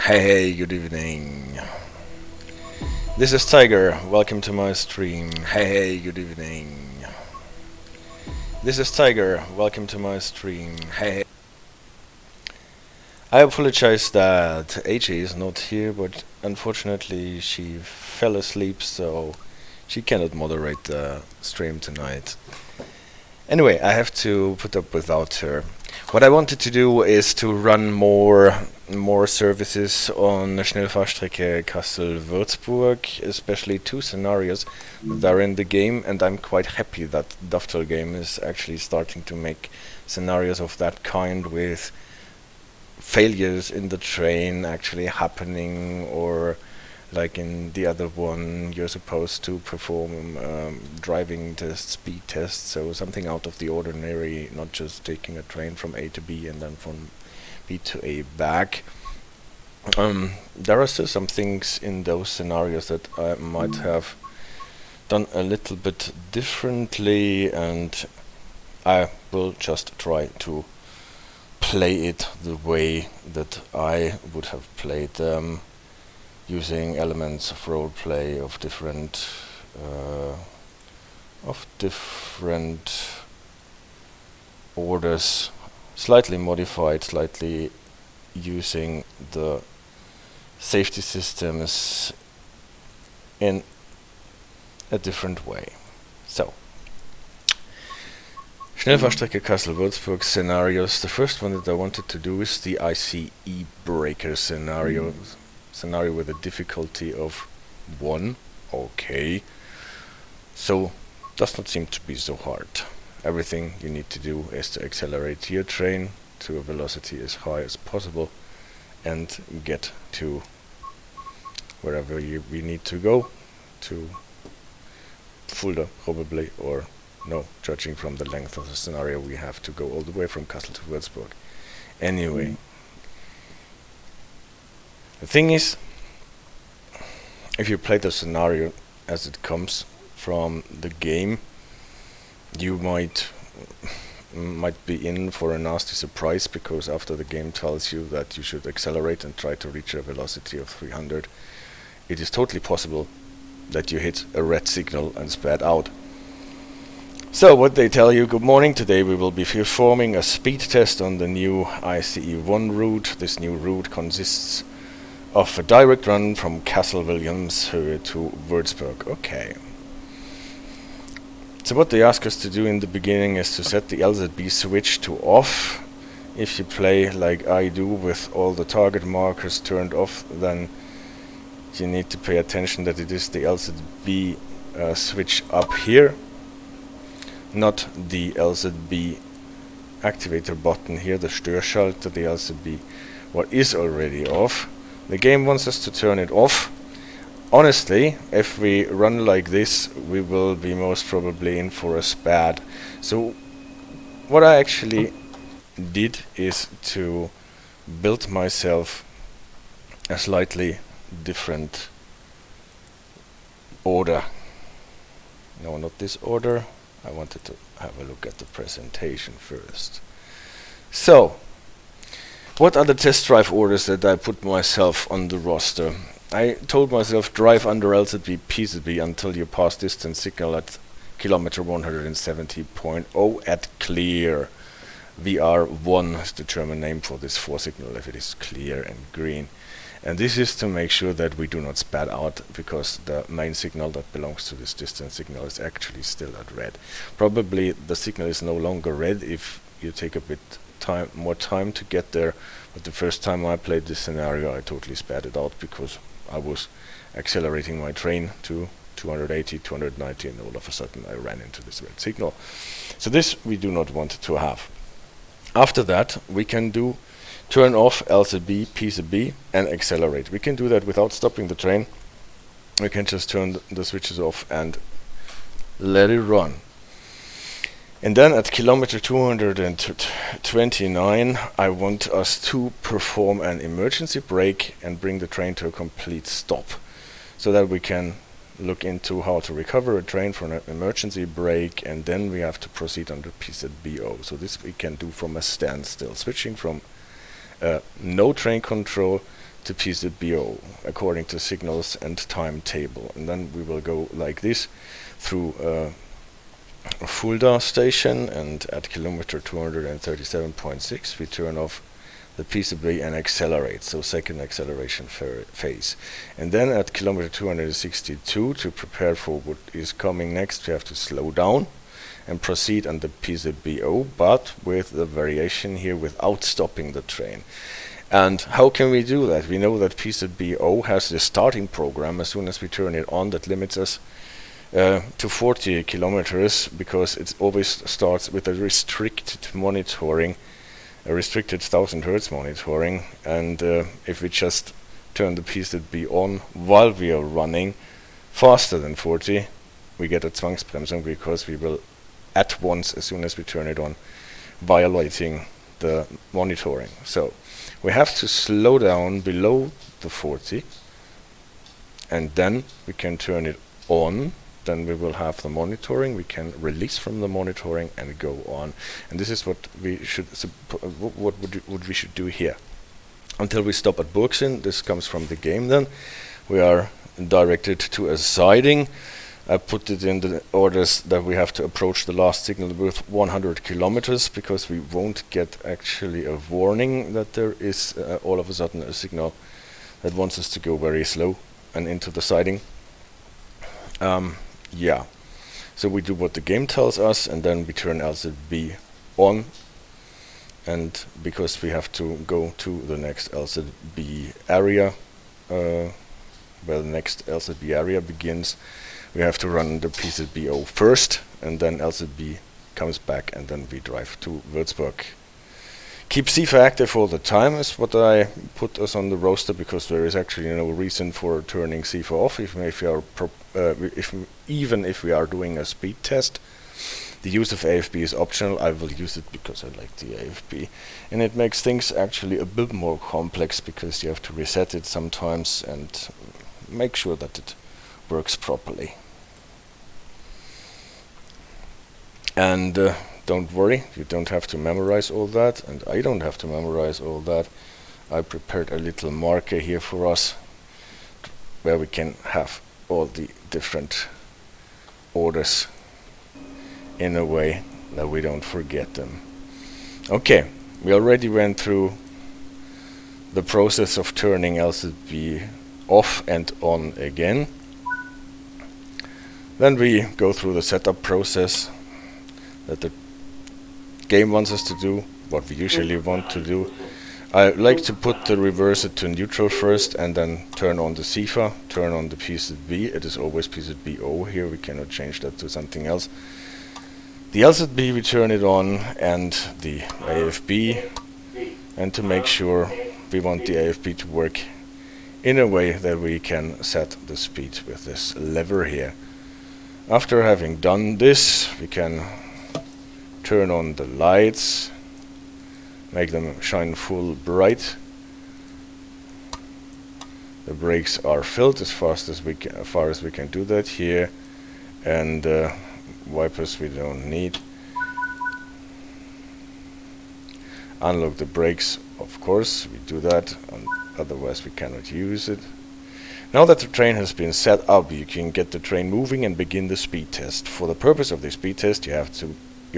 Hey, good evening. This is Tiger. Welcome to my stream. Hey, good evening. This is Tiger. Welcome to my stream. Hey. I apologize that AJ is not here, but unfortunately she fell asleep, so she cannot moderate the stream tonight. Anyway, I have to put up without her. What I wanted to do is to run more services on the Schnellfahrstrecke Kassel-Würzburg, especially two scenarios that are in the game, and I'm quite happy that Dovetail game is actually starting to make scenarios of that kind with failures in the train actually happening, or like in the other one, you're supposed to perform driving tests, speed tests, so something out of the ordinary, not just taking a train from A to B and then from B to A back. There are still some things in those scenarios that I might have done a little bit differently, and I will just try to play it the way that I would have played them, using elements of roleplay of different orders, slightly modified, slightly using the safety systems in a different way. So, Schnellfahrstrecke Kassel-Würzburg scenarios. The first one that I wanted to do is the ICE breaker scenario with a difficulty of 1. Okay, so does not seem to be so hard. Everything you need to do is to accelerate your train to a velocity as high as possible and get to wherever we need to go, to Fulda probably, or no, judging from the length of the scenario, we have to go all the way from Kassel to Würzburg. Anyway, the thing is, if you play the scenario as it comes from the game, you might be in for a nasty surprise, because after the game tells you that you should accelerate and try to reach a velocity of 300, it is totally possible that you hit a red signal and sped out. So what they tell you: good morning, today we will be performing a speed test on the new ICE1 route. This new route consists of a direct run from Kassel-Wilhelmshöhe to Würzburg. Okay. So what they ask us to do in the beginning is to set the LZB switch to off. If you play like I do with all the target markers turned off, then you need to pay attention that it is the LZB switch up here, not the LZB activator button here, the Störschalter, the LZB what is already off. The game wants us to turn it off. Honestly, if we run like this, we will be most probably in for a spad. So what I actually did is to build myself a slightly different order. No, not this order. I wanted to have a look at the presentation first. So, what are the test drive orders that I put myself on the roster? I told myself drive under LZB PZB until you pass distance signal at kilometer 170.0 at clear. VR1 is the German name for this 4 signal if it is clear and green. And this is to make sure that we do not spad out, because the main signal that belongs to this distance signal is actually still at red. Probably the signal is no longer red if you take a bit more time to get there, but the first time I played this scenario I totally sped it out, because I was accelerating my train to 280, 290, and all of a sudden I ran into this red signal. So this we do not want to have. After that we can do turn off LZB, PZB and accelerate. We can do that without stopping the train. We can just turn the switches off and let it run. And then at kilometer 229 I want us to perform an emergency brake and bring the train to a complete stop, so that we can look into how to recover a train from an emergency brake, and then we have to proceed under PZB O. So this we can do from a standstill, switching from no train control to PZB O according to signals and timetable. And then we will go like this through Fulda station, and at kilometer 237.6 we turn off the PZB and accelerate, so second acceleration phase. And then at kilometer 262, to prepare for what is coming next, we have to slow down and proceed on the PZB O, but with the variation here, without stopping the train. And how can we do that? We know that PZB O has the starting program as soon as we turn it on that limits us to 40 kilometers, because it always starts with a restricted monitoring, a restricted 1000 Hertz monitoring. And if we just turn the PZB on while we are running faster than 40, we get a Zwangsbremsung, because we will at once, as soon as we turn it on, violating the monitoring. So we have to slow down below the 40, and then we can turn it on. Then we will have the monitoring, we can release from the monitoring and go on. And this is what we should what we should do here. Until we stop at Burgsinn, this comes from the game then. We are directed to a siding. I put it in the orders that we have to approach the last signal with 100 kilometers, because we won't get actually a warning that there is all of a sudden a signal that wants us to go very slow and into the siding. Yeah, so we do what the game tells us, and then we turn LZB on, and because we have to go to the next LZB area, where the next LZB area begins, we have to run the PZB O first, and then LZB comes back, and then we drive to Würzburg. Keep Sifa active all the time is what I put us on the roster, because there is actually no reason for turning Sifa off even if we are doing a speed test. The use of AFB is optional. I will use it because I like the AFB, and it makes things actually a bit more complex, because you have to reset it sometimes and make sure that it works properly. And don't worry, you don't have to memorize all that, and I don't have to memorize all that. I prepared a little marker here for us, where we can have all the different orders in a way that we don't forget them. Okay, we already went through the process of turning LZB off and on again. Then we go through the setup process that the game wants us to do, what we usually want to do. I like to put the reverser to neutral first, and then turn on the Sifa, turn on the PZB. It is always PZB O here, we cannot change that to something else. The LZB we turn it on, and the AFB, and to make sure we want the AFB to work in a way that we can set the speed with this lever here. After having done this, we can turn on the lights, make them shine full bright. The brakes are filled as far as we can do that here, and wipers we don't need. Unlock the brakes, of course, we do that, otherwise we cannot use it. Now that the train has been set up, you can get the train moving and begin the speed test. For the purpose of the speed test, you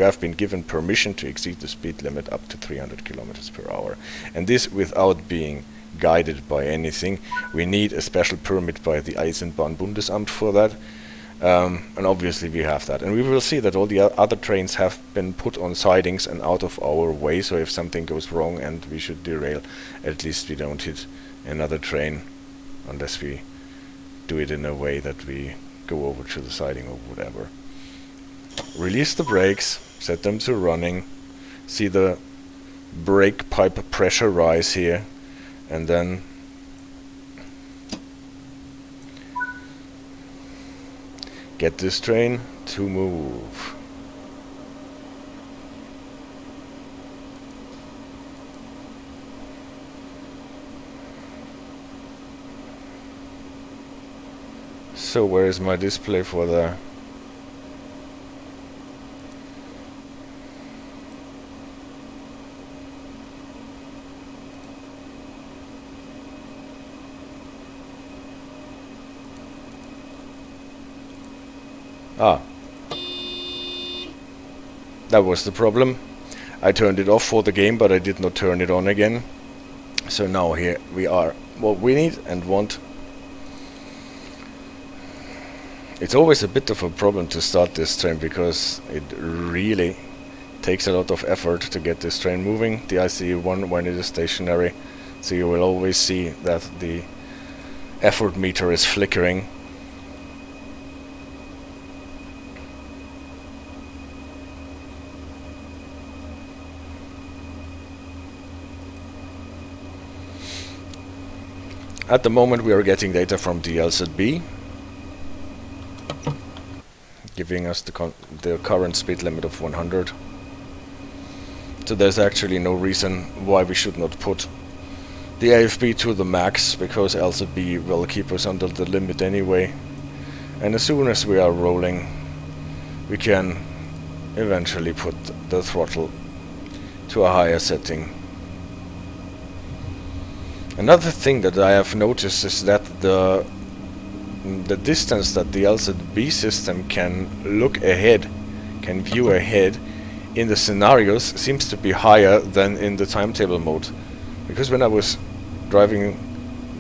have been given permission to exceed the speed limit up to 300 kilometers per hour. And this without being guided by anything. We need a special permit by the Eisenbahnbundesamt for that. And obviously we have that. And we will see that all the other trains have been put on sidings and out of our way, so if something goes wrong and we should derail, at least we don't hit another train, unless we do it in a way that we go over to the siding or whatever. Release the brakes, set them to running, see the brake pipe pressure rise here, and then get this train to move. So where is my display for the Ah, that was the problem. I turned it off for the game, but I did not turn it on again. So now here we are what we need and want. It's always a bit of a problem to start this train because it really takes a lot of effort to get this train moving. The ICE1 when it is stationary, so you will always see that the effort meter is flickering. At the moment we are getting data from the LZB, giving us the current speed limit of 100. So there's actually no reason why we should not put the AFB to the max, because LZB will keep us under the limit anyway. And as soon as we are rolling, we can eventually put the throttle to a higher setting. Another thing that I have noticed is that the distance that the LZB system can look ahead, can view ahead in the scenarios seems to be higher than in the timetable mode. Because when I was driving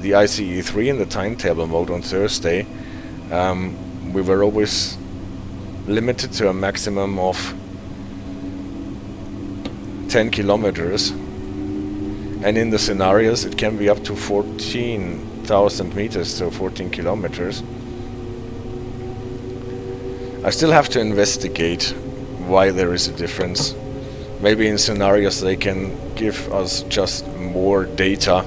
the ICE3 in the timetable mode on Thursday, we were always limited to a maximum of 10 kilometers. And in the scenarios it can be up to 14,000 meters, so 14 kilometers. I still have to investigate why there is a difference. Maybe in scenarios they can give us just more data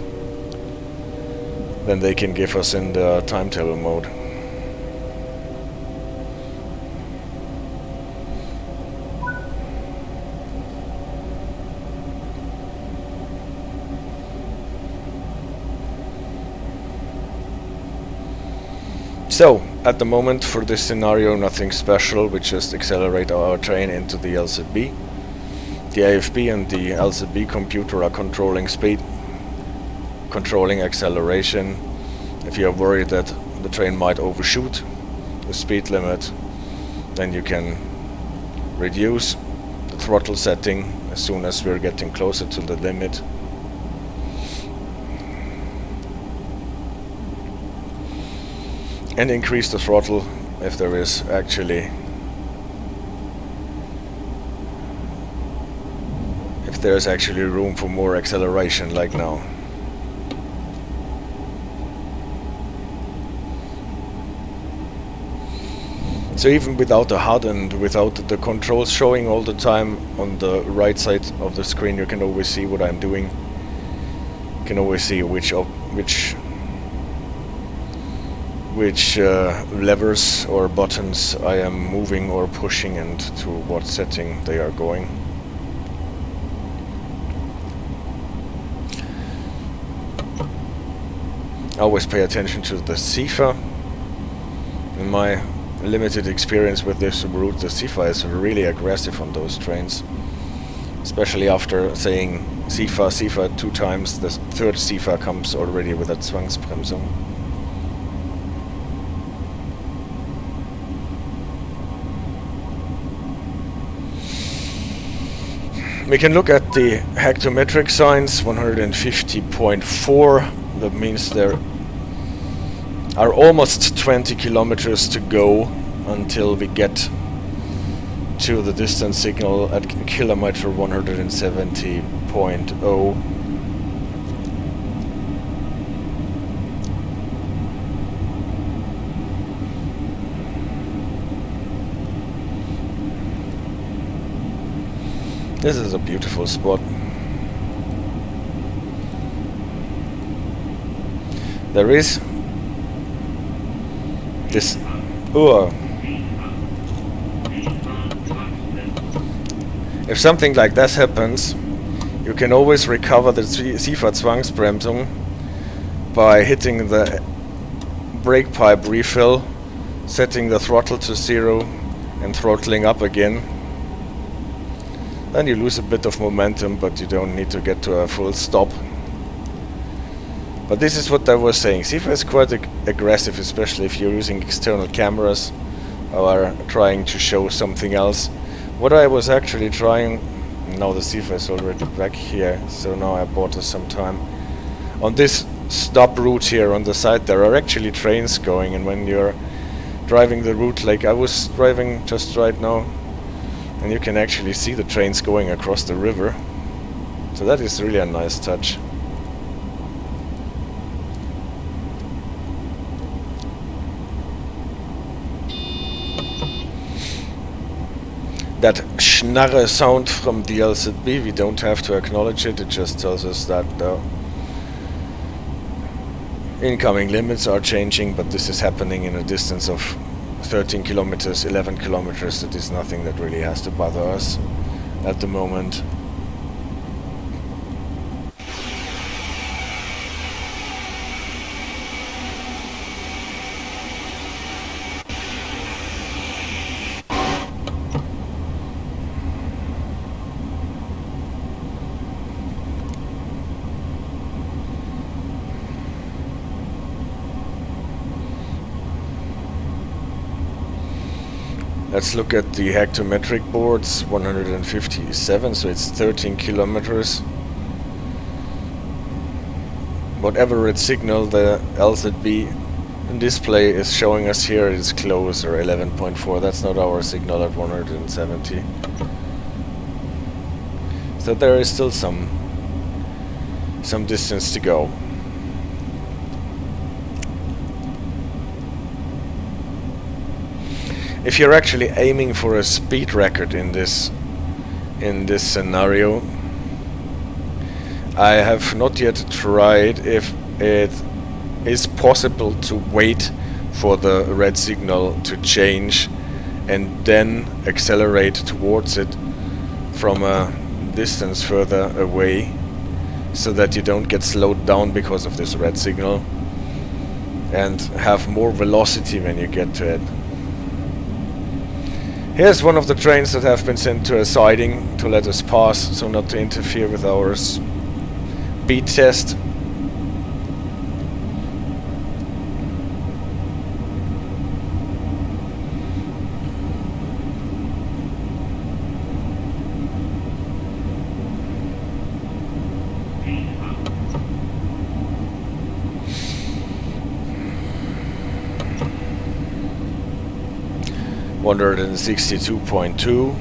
than they can give us in the timetable mode. So, at the moment for this scenario nothing special, we just accelerate our train into the LZB. The AFB and the LZB computer are controlling speed, controlling acceleration. If you are worried that the train might overshoot the speed limit, then you can reduce the throttle setting as soon as we're getting closer to the limit. And increase the throttle if there is actually room for more acceleration, like now. So even without the HUD and without the controls showing all the time on the right side of the screen, you can always see what I'm doing. You can always see which levers or buttons I am moving or pushing and to what setting they are going. I always pay attention to the Sifa. In my limited experience with this route, the Sifa is really aggressive on those trains. Especially after saying Sifa 2 times, the third Sifa comes already with that Zwangsbremsung. We can look at the hectometric signs, 150.4. That means there are almost 20 kilometers to go until we get to the distance signal at kilometer 170.0. This is a beautiful spot. There is this if something like this happens, you can always recover the Sifa Zwangsbremsung by hitting the brake pipe refill, setting the throttle to 0 and throttling up again. Then you lose a bit of momentum, but you don't need to get to a full stop. But this is what I was saying. Sifa is quite aggressive, especially if you're using external cameras. or trying to show something else. What I was actually trying, now the Sifa is already back here, so now I bought us some time. On this stop route here on the side there are actually trains going, and when you're driving the route like I was driving just right now, and you can actually see the trains going across the river. So that is really a nice touch. That Schnarre sound from the LZB, we don't have to acknowledge it, it just tells us that the incoming limits are changing, but this is happening in a distance of 13 kilometers, 11 kilometers. It is nothing that really has to bother us at the moment. Let's look at the hectometric boards, 157, so it's 13 kilometers. Whatever its signal the LZB display is showing us here is closer, 11.4. That's not our signal at 170. So there is still some distance to go. If you're actually aiming for a speed record in this scenario, I have not yet tried if it is possible to wait for the red signal to change and then accelerate towards it from a distance further away, so that you don't get slowed down because of this red signal and have more velocity when you get to it. Here's one of the trains that have been sent to a siding to let us pass, so not to interfere with our speed test. One 162.2.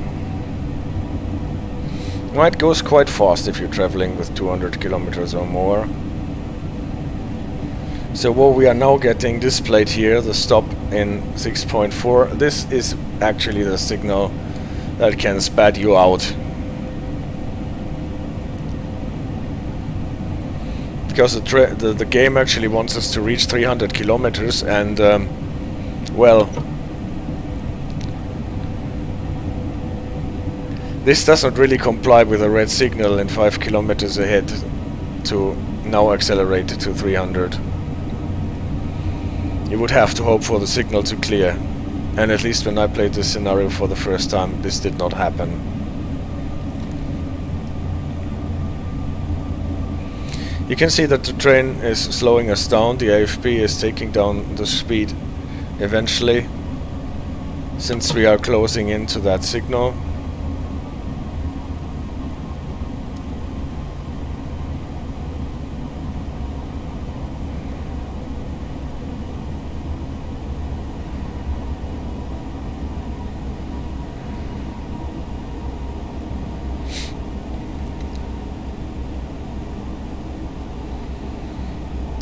Well, it goes quite fast if you're traveling with 200 kilometers or more. So what we are now getting displayed here, the stop in 6.4, this is actually the signal that can spat you out. Because the game actually wants us to reach 300 kilometers and, well, this doesn't really comply with a red signal in 5 kilometers ahead to now accelerate to 300. You would have to hope for the signal to clear. And at least when I played this scenario for the first time, this did not happen. You can see that the train is slowing us down. The AFB is taking down the speed eventually, since we are closing into that signal.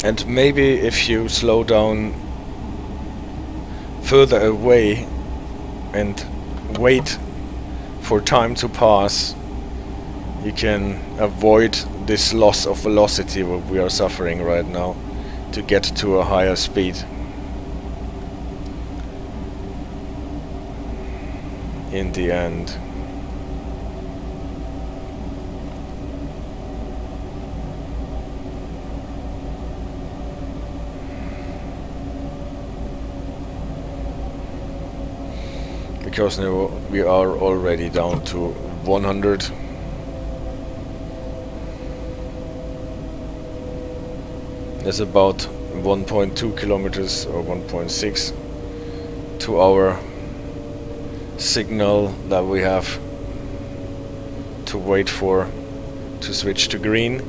And maybe if you slow down further away and wait for time to pass, you can avoid this loss of velocity that we are suffering right now to get to a higher speed. In the end. Because now we are already down to 100. There's about 1.2 kilometers or 1.6 to our signal that we have to wait for to switch to green.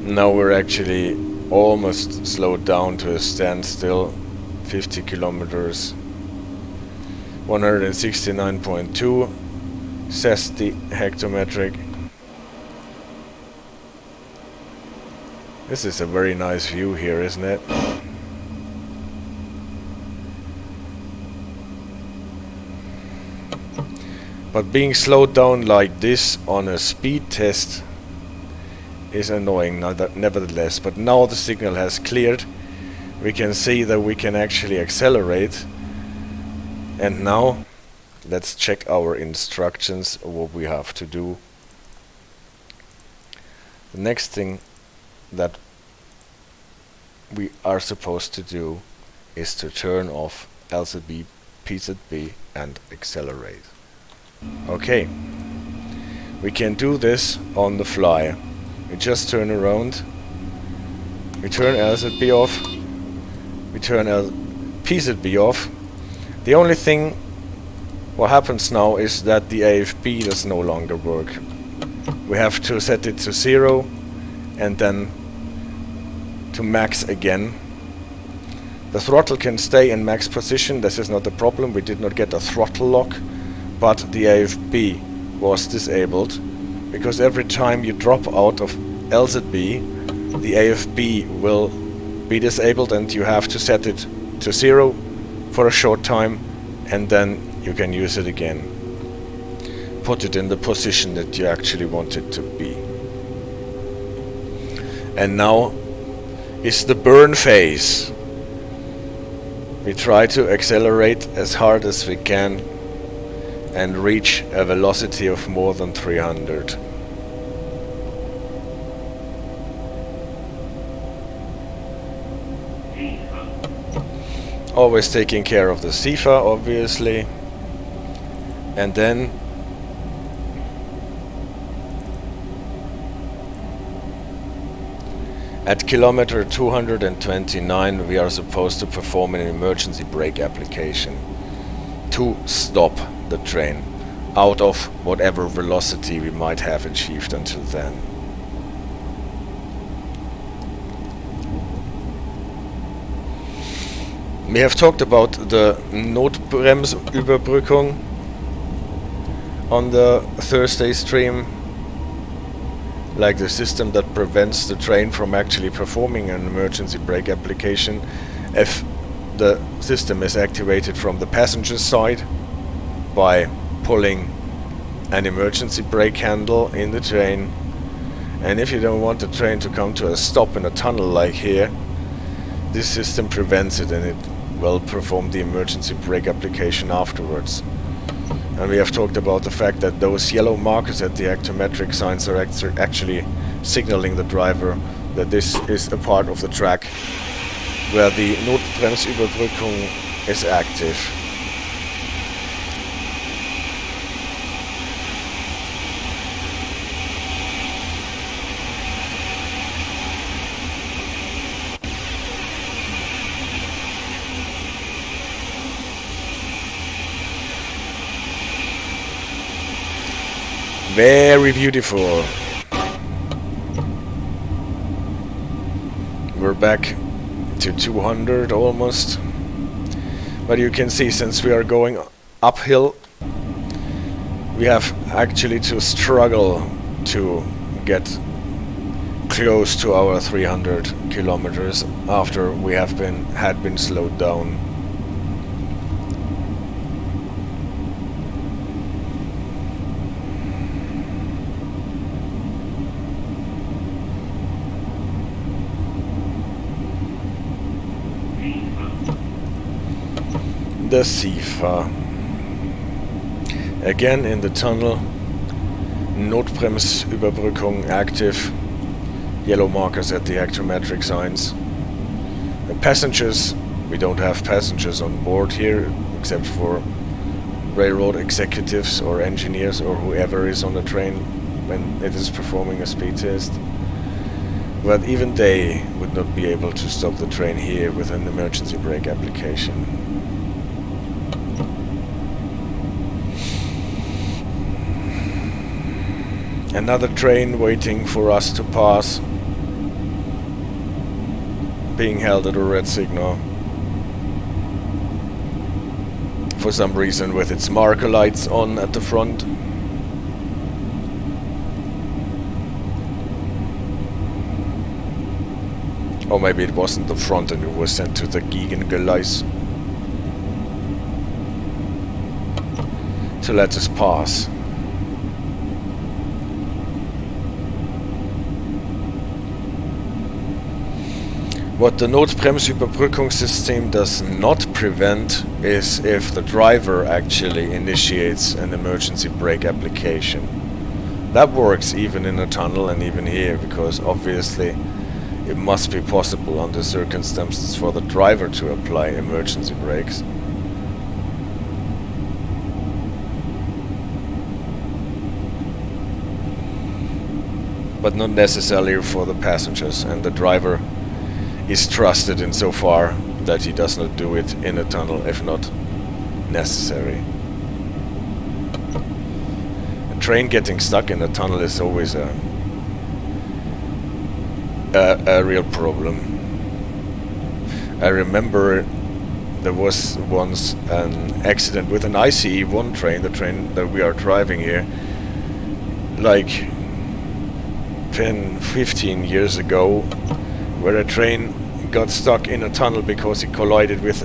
Now we're actually almost slowed down to a standstill. 50 kilometers, 169.2 says the hectometric. This is a very nice view here, isn't it? But being slowed down like this on a speed test is annoying nevertheless. But now the signal has cleared. We can see that we can actually accelerate. And now let's check our instructions, what we have to do. The next thing that we are supposed to do is to turn off LZB, PZB and accelerate. Okay, we can do this on the fly. We just turn around, we turn LZB off, we turn PZB off. The only thing what happens now is that the AFB does no longer work. We have to set it to 0 and then to max again. The throttle can stay in max position, this is not a problem, we did not get a throttle lock, but the AFB was disabled. Because every time you drop out of LZB, the AFB will be disabled and you have to set it to 0 for a short time and then you can use it again. Put it in the position that you actually want it to be. And now is the burn phase. We try to accelerate as hard as we can and reach a velocity of more than 300. Always taking care of the Sifa, obviously. And then at kilometer 229 we are supposed to perform an emergency brake application to stop the train out of whatever velocity we might have achieved until then. We have talked about the Notbremsüberbrückung on the Thursday stream, like the system that prevents the train from actually performing an emergency brake application if the system is activated from the passenger side by pulling an emergency brake handle in the train. And if you don't want the train to come to a stop in a tunnel like here, this system prevents it and it will perform the emergency brake application afterwards. And we have talked about the fact that those yellow markers at the hectometric signs are actually signaling the driver that this is a part of the track where the Notbremsüberbrückung is active. Very beautiful. We're back to 200 almost. But you can see, since we are going uphill, we have actually to struggle to get close to our 300 kilometers after we had been slowed down. The Sifa. Again in the tunnel. Notbremsüberbrückung active. Yellow markers at the hectometric signs. The passengers We don't have passengers on board here, except for railroad executives or engineers or whoever is on the train when it is performing a speed test. But even they would not be able to stop the train here with an emergency brake application. Another train waiting for us to pass, being held at a red signal. For some reason with its marker lights on at the front. Or maybe it wasn't the front and it was sent to the Gegengeleis to let us pass. What the Notbremsüberbrückungssystem does not prevent is if the driver actually initiates an emergency brake application. That works even in a tunnel and even here, because obviously it must be possible under circumstances for the driver to apply emergency brakes. But not necessarily for the passengers, and the driver is trusted insofar that he does not do it in a tunnel if not necessary. A train getting stuck in a tunnel is always a real problem. I remember there was once an accident with an ICE-1 train, the train that we are driving here, like 10-15 years ago, where a train got stuck in a tunnel because it collided with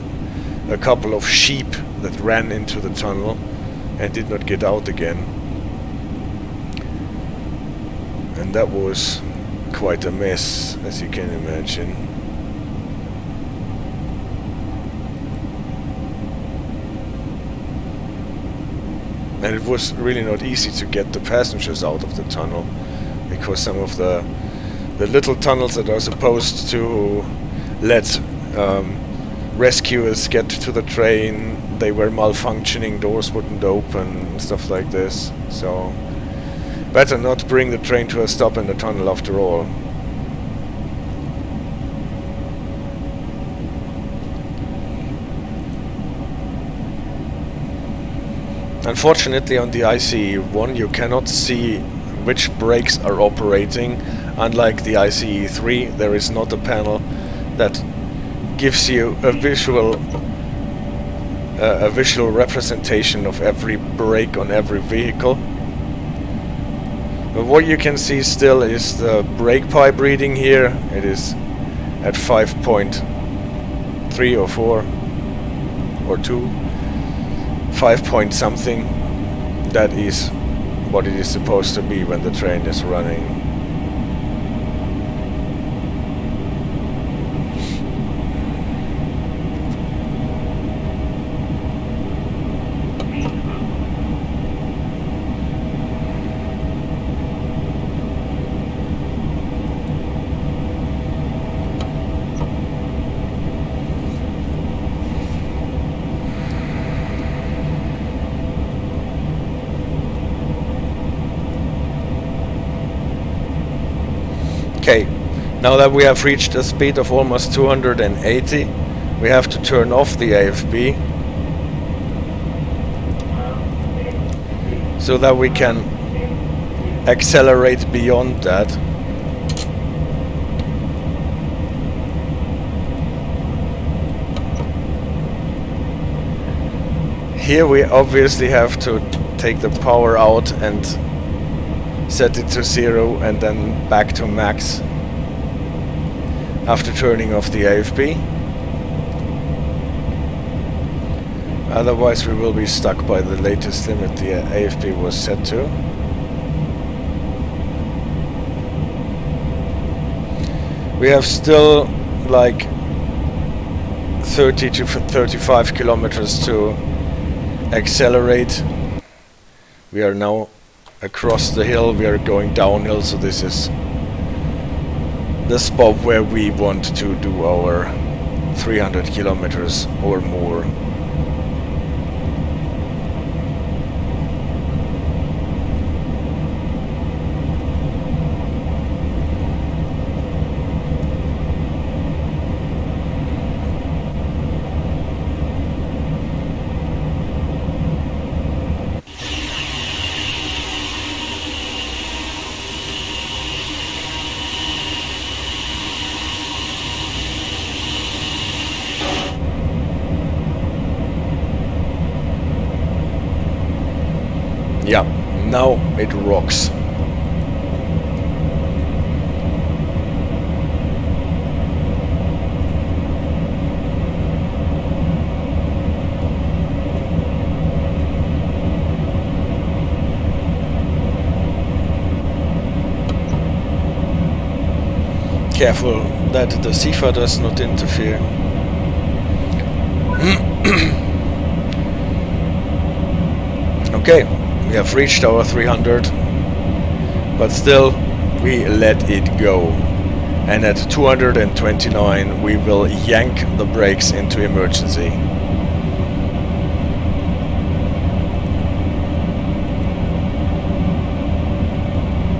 a couple of sheep that ran into the tunnel and did not get out again. And that was quite a mess, as you can imagine. And it was really not easy to get the passengers out of the tunnel, because some of the little tunnels that are supposed to let rescuers get to the train, they were malfunctioning, doors wouldn't open, stuff like this. So better not bring the train to a stop in the tunnel after all. Unfortunately on the ICE-1 you cannot see which brakes are operating. Unlike the ICE-3, there is not a panel that gives you a visual representation of every brake on every vehicle. But what you can see still is the brake pipe reading here. It is at 5.3 or 4 or 2, 5 point something. That is what it is supposed to be when the train is running. Okay, now that we have reached a speed of almost 280, we have to turn off the AFB so that we can accelerate beyond that. Here we obviously have to take the power out and set it to 0 and then back to max after turning off the AFB. Otherwise we will be stuck by the latest limit the AFB was set to. We have still like 30 to 35 kilometers to accelerate. We are now across the hill, we are going downhill, so this is the spot where we want to do our 300 kilometers or more. Yeah, now it rocks. Careful that the Sifa does not interfere. Okay, we have reached our 300, but still we let it go. And at 229 we will yank the brakes into emergency.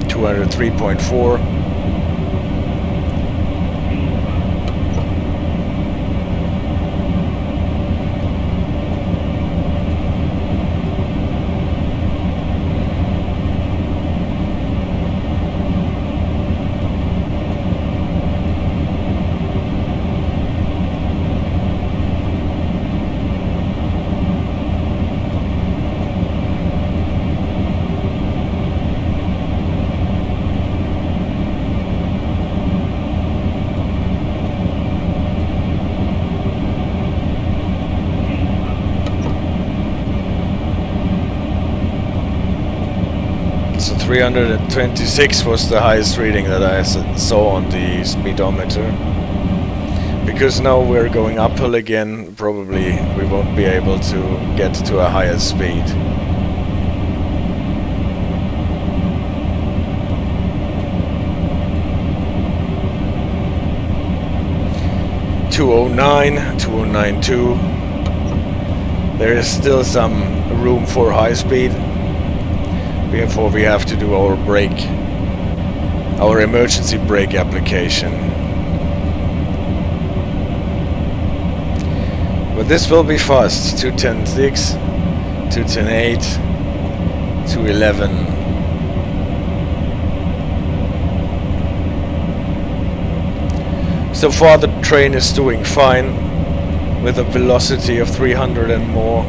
$203.4. So 326 was the highest reading that I saw on the speedometer. Because now we're going uphill again, probably we won't be able to get to a higher speed. $209, 292. There is still some room for high speed. Therefore we have to do our emergency brake application. But this will be fast. 210.6, 210.8, 211. So far the train is doing fine with a velocity of 300 and more.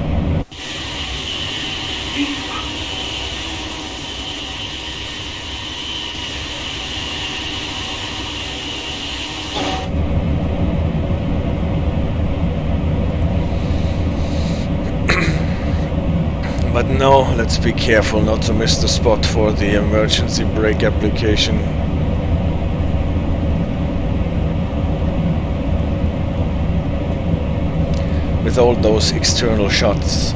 But now, let's be careful not to miss the spot for the emergency brake application. With all those external shots.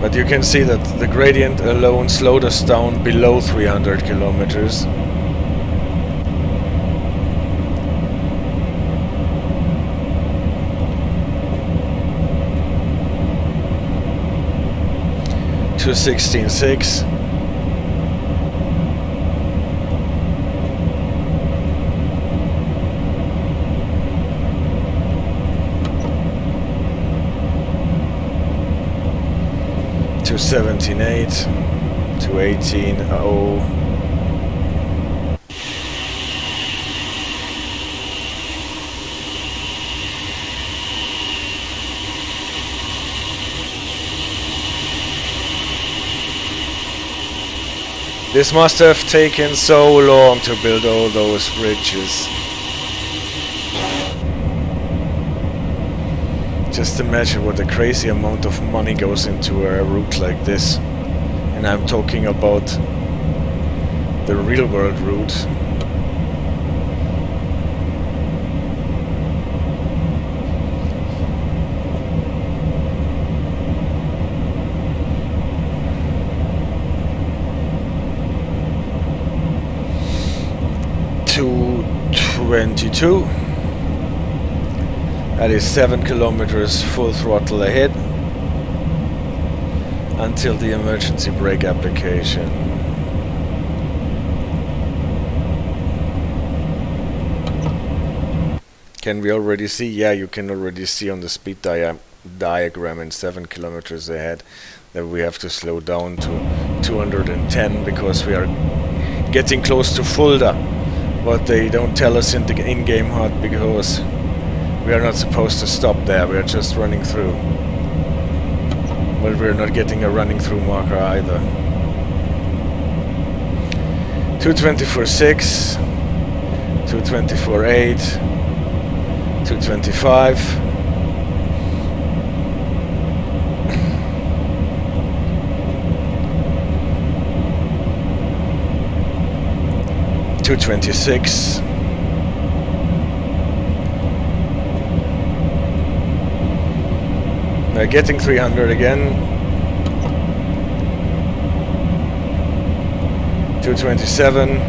But you can see that the gradient alone slowed us down below 300 kilometers. To 16.6. To 17.8, to 18.0. This must have taken so long to build all those bridges. Just imagine what a crazy amount of money goes into a route like this. And I'm talking about the real world route. 222. That is 7 kilometers full throttle ahead until the emergency brake application. Can we already see? Yeah, you can already see on the speed diagram in 7 kilometers ahead that we have to slow down to 210 because we are getting close to Fulda. But they don't tell us in the in-game HUD because we are not supposed to stop there. We are just running through. But we're not getting a running through marker either. 224.6, 224.8. 225. 226. We're getting 300 again. 227.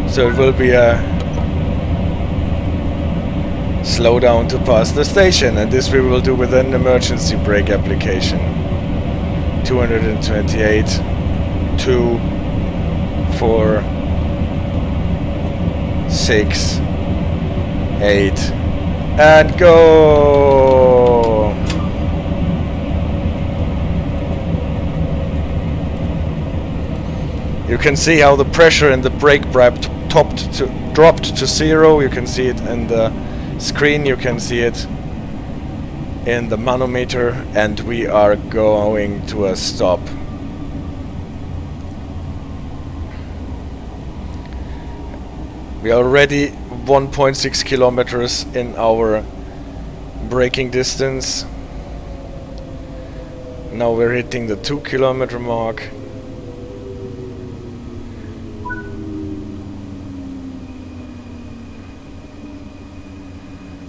So it will be a slow down to pass the station, and this we will do with an emergency brake application. 228, 2, 4, 6, 8, and go! You can see how the pressure in the brake pipe dropped to 0. You can see it in the screen, you can see it in the manometer, and we are going to a stop. We are already 1.6 kilometers in our braking distance. Now we're hitting the 2 kilometer mark.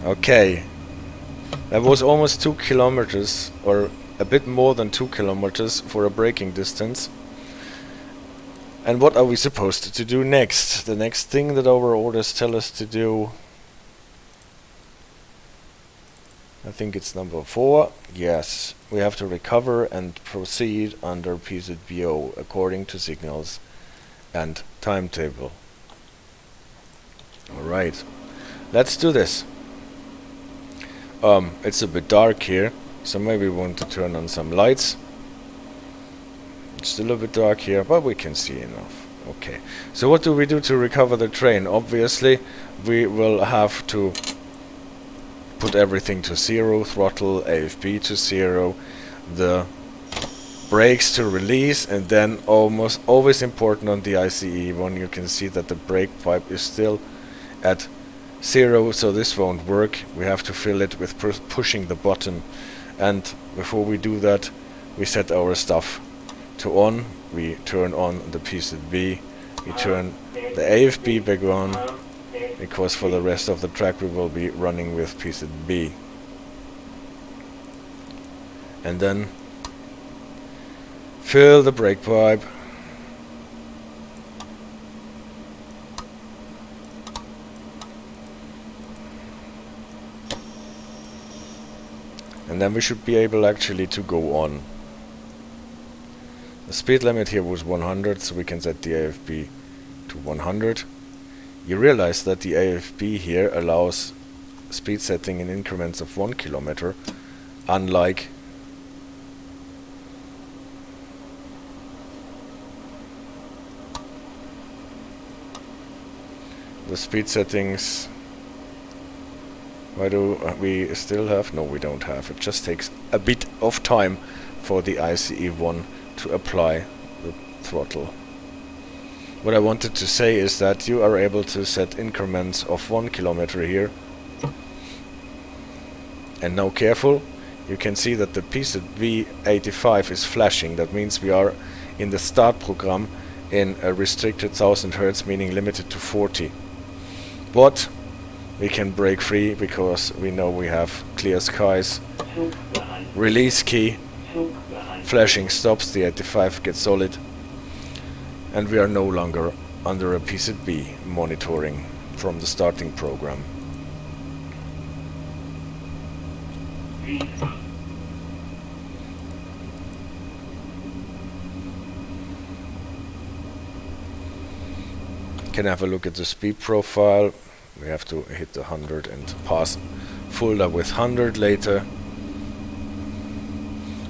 Okay, that was almost 2 kilometers, or a bit more than 2 kilometers for a braking distance. And what are we supposed to do next? The next thing that our orders tell us to do, I think it's number 4. Yes, we have to recover and proceed under PZB O according to signals and timetable. Alright, let's do this. It's a bit dark here, so maybe we want to turn on some lights. It's still a bit dark here, but we can see enough. Okay, so what do we do to recover the train? Obviously, we will have to put everything to 0, throttle, AFB to 0, the brakes to release, and then almost always important on the ICE one, you can see that the brake pipe is still at 0, so this won't work. We have to fill it with pushing the button, and before we do that, we set our stuff to on. We turn on the PZB, we turn the AFB back on, because for the rest of the track we will be running with PZB. And then fill the brake pipe. And then we should be able actually to go on. The speed limit here was 100, so we can set the AFB to 100. You realize that the AFB here allows speed setting in increments of 1 kilometer, unlike the speed settings. Why do we still have? No, we don't have. It just takes a bit of time for the ICE1 to apply the throttle. What I wanted to say is that you are able to set increments of 1 kilometer here. And now careful, you can see that the PZB 85 is flashing. That means we are in the start program in a restricted 1000 Hertz, meaning limited to 40. But we can break free because we know we have clear skies. Release key, flashing stops, the 85 gets solid, and we are no longer under a PZB monitoring. from the starting program. Can have a look at the speed profile. We have to hit the 100 and pass Fulda with 100 later.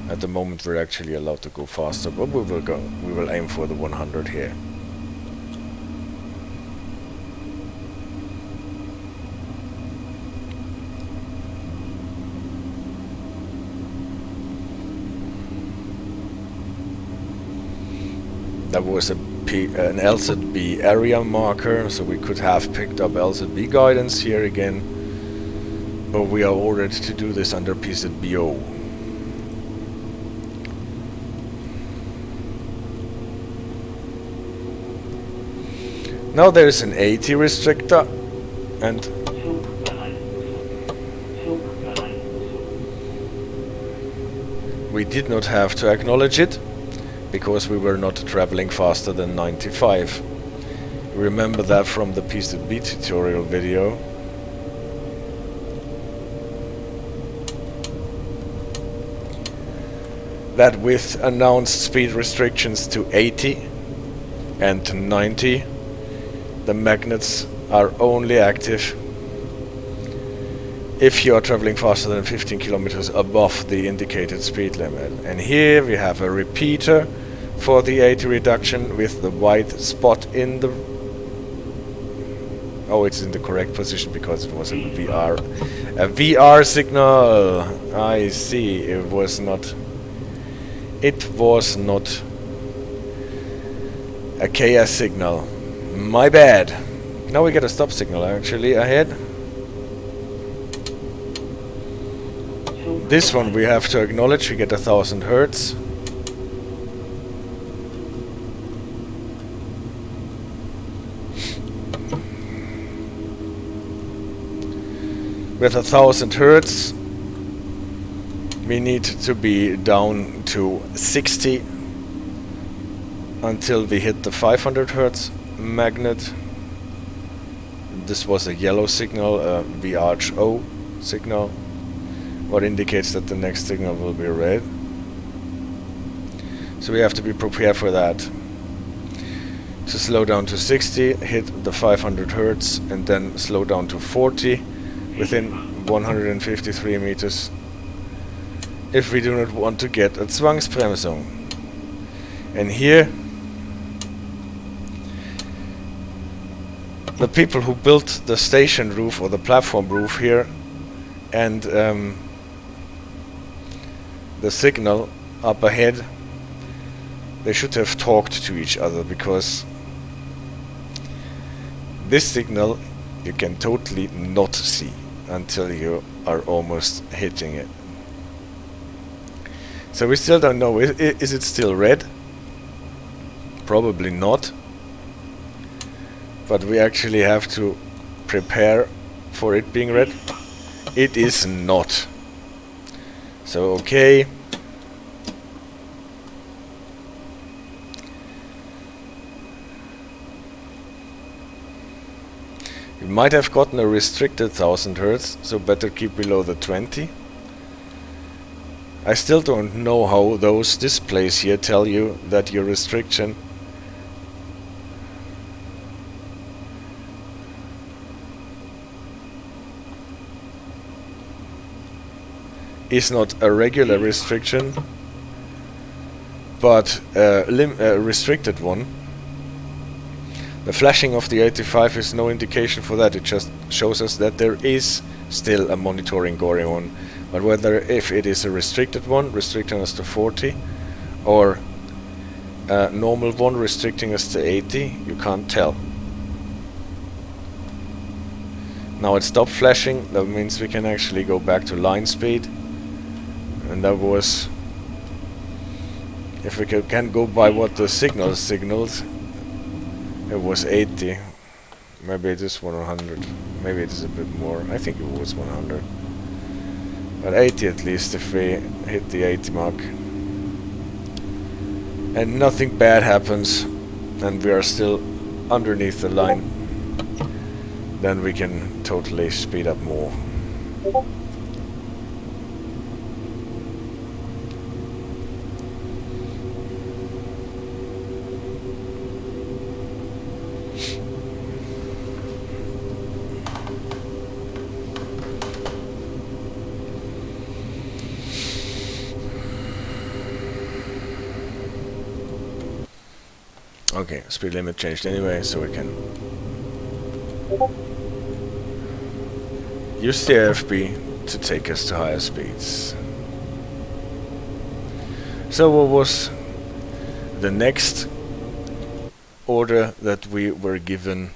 At the moment we're actually allowed to go faster, but we will aim for the 100 here. That was an LZB area marker, so we could have picked up LZB guidance here again, but we are ordered to do this under PZB O. Now there is an 80 restrictor, and we did not have to acknowledge it, because we were not traveling faster than 95. Remember that from the PZB tutorial video. That with announced speed restrictions to 80 and to 90, the magnets are only active if you are traveling faster than 15 kilometers above the indicated speed limit. And here we have a repeater for the 80 reduction with the white spot in the... Oh, it's in the correct position because it was a VR signal. I see. It was not a KS signal. My bad. Now we get a stop signal actually ahead. This one we have to acknowledge. We get 1000 Hertz. With 1000 Hertz, we need to be down to 60 until we hit the 500 Hertz magnet. This was a yellow signal, a VHO signal, what indicates that the next signal will be red. So we have to be prepared for that. To slow down to 60, hit the 500 Hertz, and then slow down to 40 within 153 meters if we do not want to get a Zwangsbremsung. And here the people who built the station roof or the platform roof here and the signal up ahead, they should have talked to each other, because this signal you can totally not see until you are almost hitting it. So we still don't know, is it still red? Probably not. But we actually have to prepare for it being red. It is not. So okay. You might have gotten a restricted 1000 Hertz, so better keep below the 20. I still don't know how those displays here tell you that your restriction is not a regular restriction, but a restricted one. The flashing of the 85 is no indication for that. It just shows us that there is still a monitoring going on. But whether if it is a restricted one, restricting us to 40, or a normal one restricting us to 80, you can't tell. Now it stopped flashing. That means we can actually go back to line speed. And that was, if we can go by what the signal signaled, it was 80. Maybe it is 100. Maybe it is a bit more. I think it was 100. But 80 at least if we hit the 80 mark. And nothing bad happens, and we are still underneath the line. then we can totally speed up more. Okay, speed limit changed anyway, so we can use the AFB to take us to higher speeds. So what was the next order that we were given?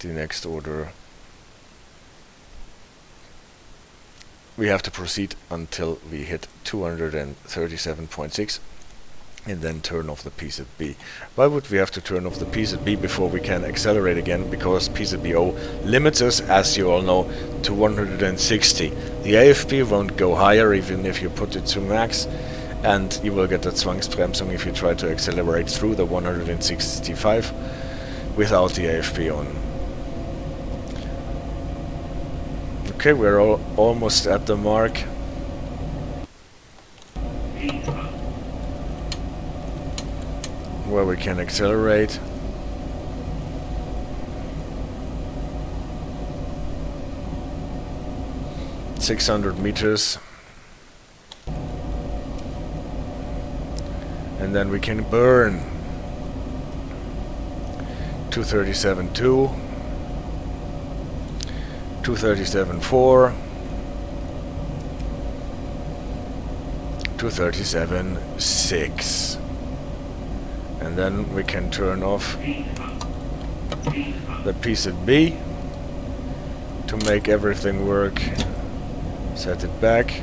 The next order, we have to proceed until we hit 237.6 and then turn off the PZB. Why would we have to turn off the PZB before we can accelerate again? Because PZB O limits us, as you all know, to 160. The AFB won't go higher even if you put it to max, and you will get that Zwangsbremsung if you try to accelerate through the 165 without the AFB on. Okay, we're almost at the mark. Where we can accelerate. .600 meters. And then we can burn 237.2, 237.4, 237.6. And then we can turn off the PZB to make everything work. Set it back.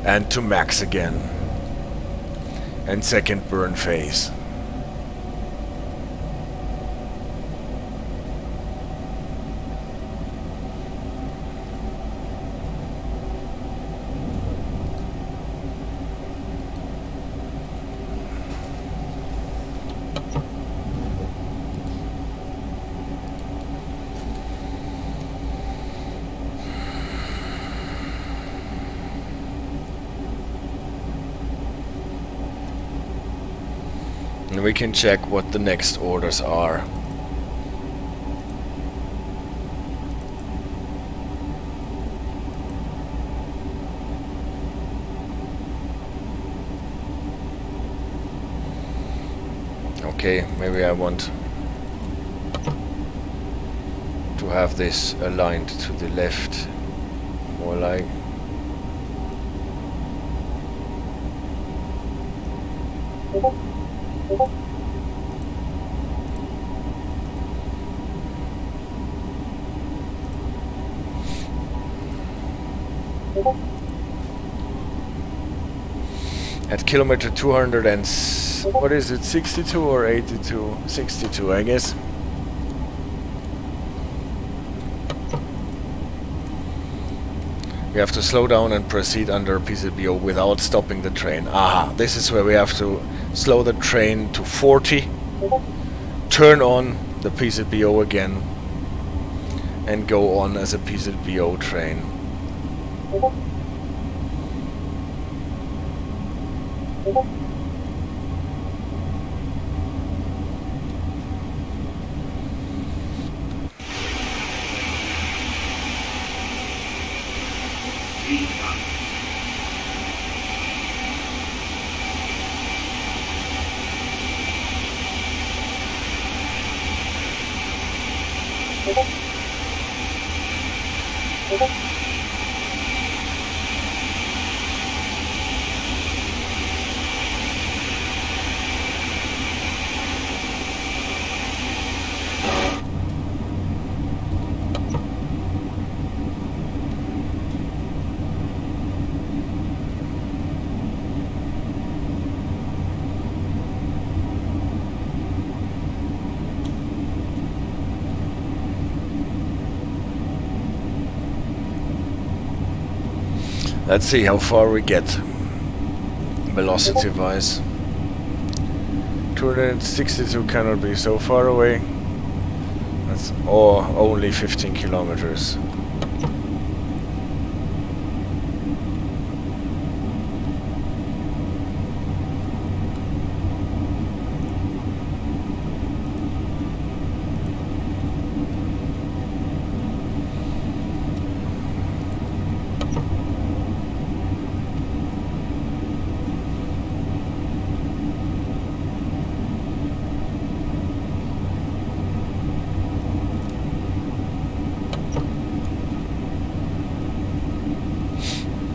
And to max again. And second burn phase. And we can check what the next orders are. Okay, maybe I want to have this aligned to the left, more like. At kilometer 200 and what is it, 62 or 82? 62, I guess. We have to slow down and proceed under PZB O without stopping the train. Aha, this is where we have to slow the train to 40, turn on the PZB O again, and go on as a PZB O train. Let's see how far we get velocity wise. 262 cannot be so far away. That's only 15 kilometers.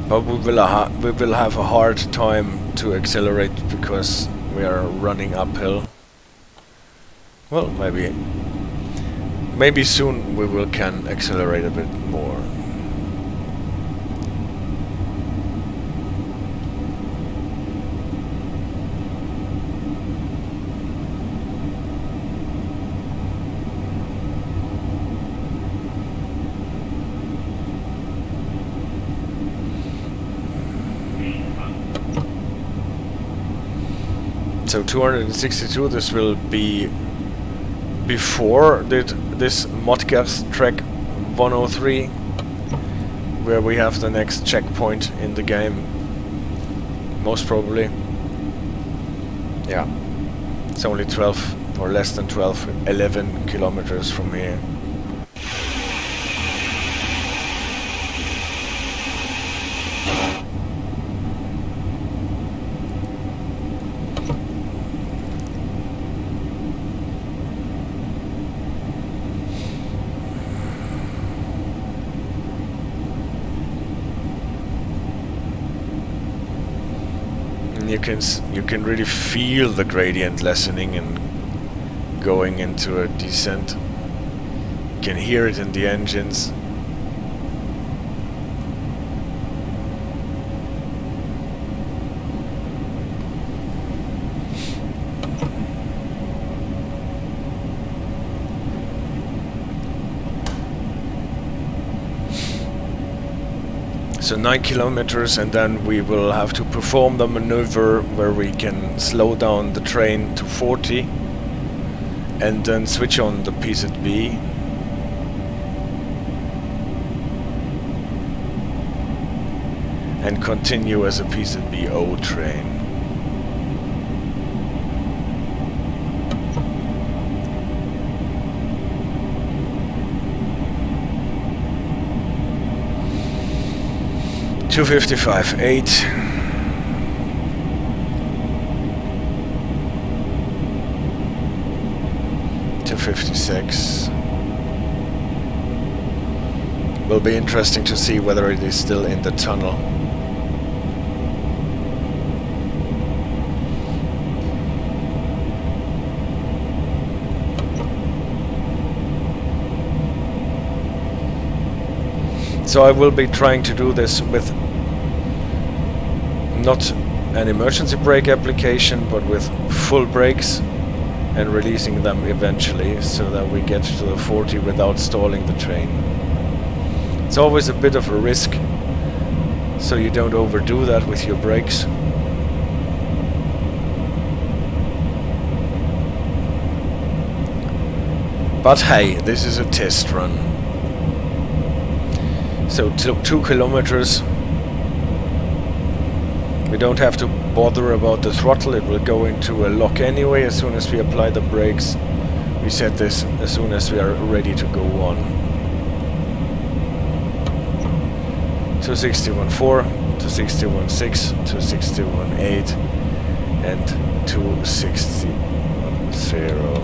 But we will have a hard time to accelerate because we are running uphill. Well, maybe soon we can accelerate a bit more. So 262, this will be before this Modgas track 103, where we have the next checkpoint in the game, most probably. Yeah, it's only 12 or less than 12, 11 kilometers from here. You can really feel the gradient lessening and going into a descent. You can hear it in the engines. So 9 kilometers, and then we will have to perform the maneuver where we can slow down the train to 40 and then switch on the PZB. And continue as a PZB O train. .255, 8. .256. Will be interesting to see whether it is still in the tunnel. So I will be trying to do this with not an emergency brake application, but with full brakes and releasing them eventually, so that we get to the 40 without stalling the train. It's always a bit of a risk, so you don't overdo that with your brakes. But hey, this is a test run. So 2 kilometers. We don't have to bother about the throttle, it will go into a lock anyway as soon as we apply the brakes. We set this as soon as we are ready to go on. 261.4, 261.6, 261.8 and 261.0.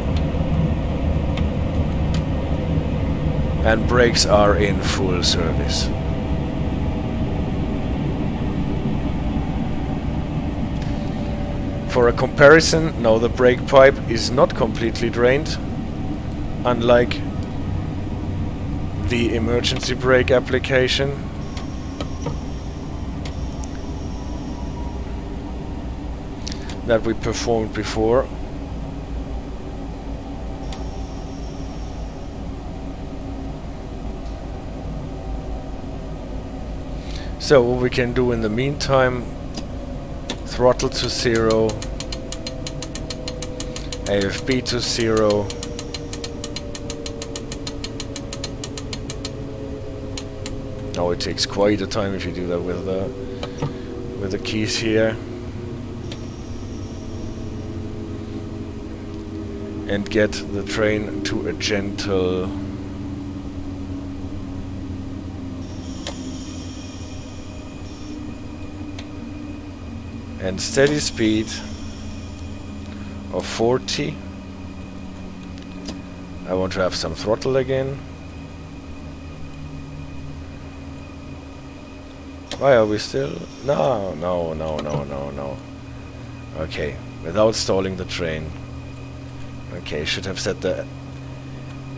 And brakes are in full service. For a comparison, now the brake pipe is not completely drained, unlike the emergency brake application. That we performed before. So what we can do in the meantime, throttle to 0, AFB to 0. Now it takes quite a time if you do that with the keys here. And get the train to a gentle and steady speed of 40. I want to have some throttle again. Why are we still? No. Okay, without stalling the train. Okay, should have set the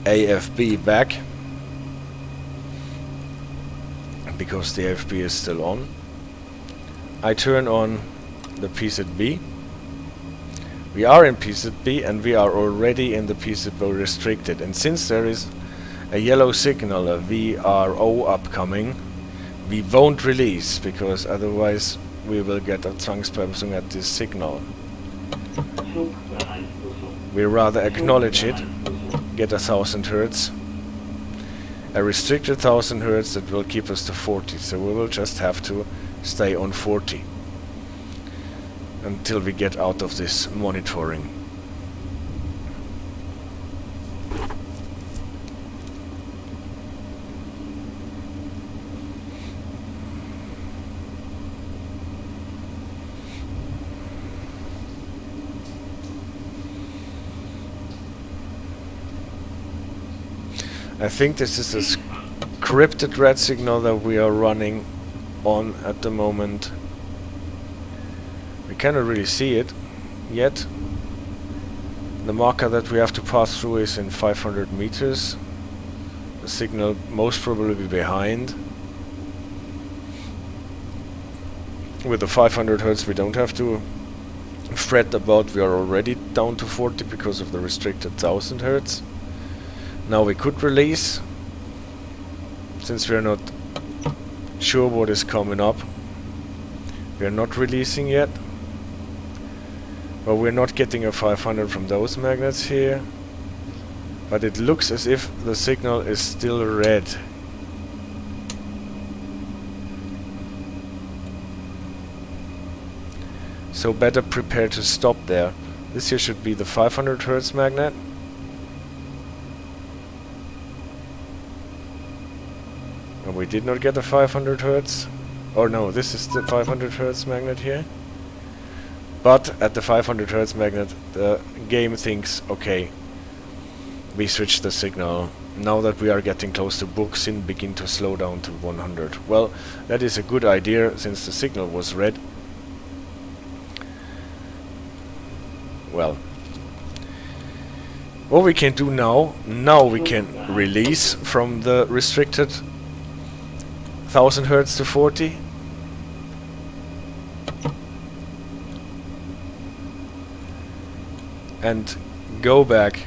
AFB back because the AFB is still on. I turn on the PZB. We are in PZB and we are already in the PZB O restricted, and since there is a yellow signal, a VRO upcoming, we won't release because otherwise we will get a Zwangsbremsung at this signal. We rather acknowledge it, get 1000 Hertz, a restricted 1000 Hertz that will keep us to 40, so we will just have to stay on 40 until we get out of this monitoring. I think this is a scripted red signal that we are running on at the moment. We cannot really see it yet. The marker that we have to pass through is in 500 meters. The signal most probably be behind. With the 500 Hertz we don't have to fret about, we are already down to 40 because of the restricted 1000 Hertz. Now we could release, since we are not sure what is coming up. We are not releasing yet, but we're not getting a 500 from those magnets here. But it looks as if the signal is still red. So better prepare to stop there. This here should be the 500 Hertz magnet. And we did not get a 500 Hertz. Or no, this is the 500 Hertz magnet here. But at the 500 Hertz magnet, the game thinks, okay, we switch the signal. Now that we are getting close to Burgsinn, begin to slow down to 100. Well, that is a good idea since the signal was red. Well, what we can do now we can release from the restricted 1000 Hertz to 40. And go back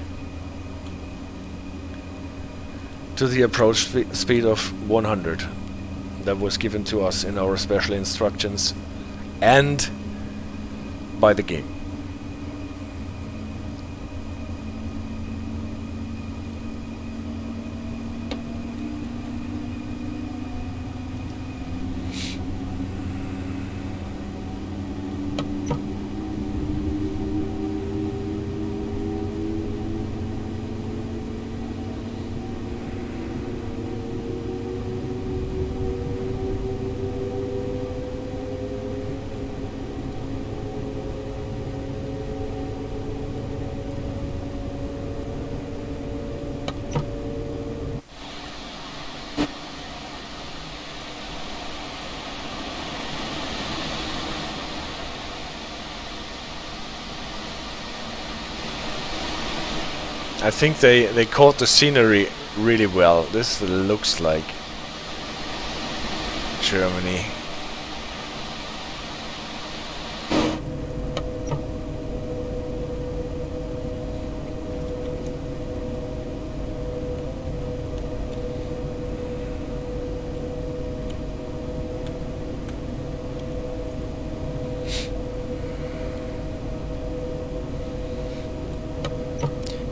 to the approach speed of 100 that was given to us in our special instructions and by the game. I think they caught the scenery really well. This looks like Germany.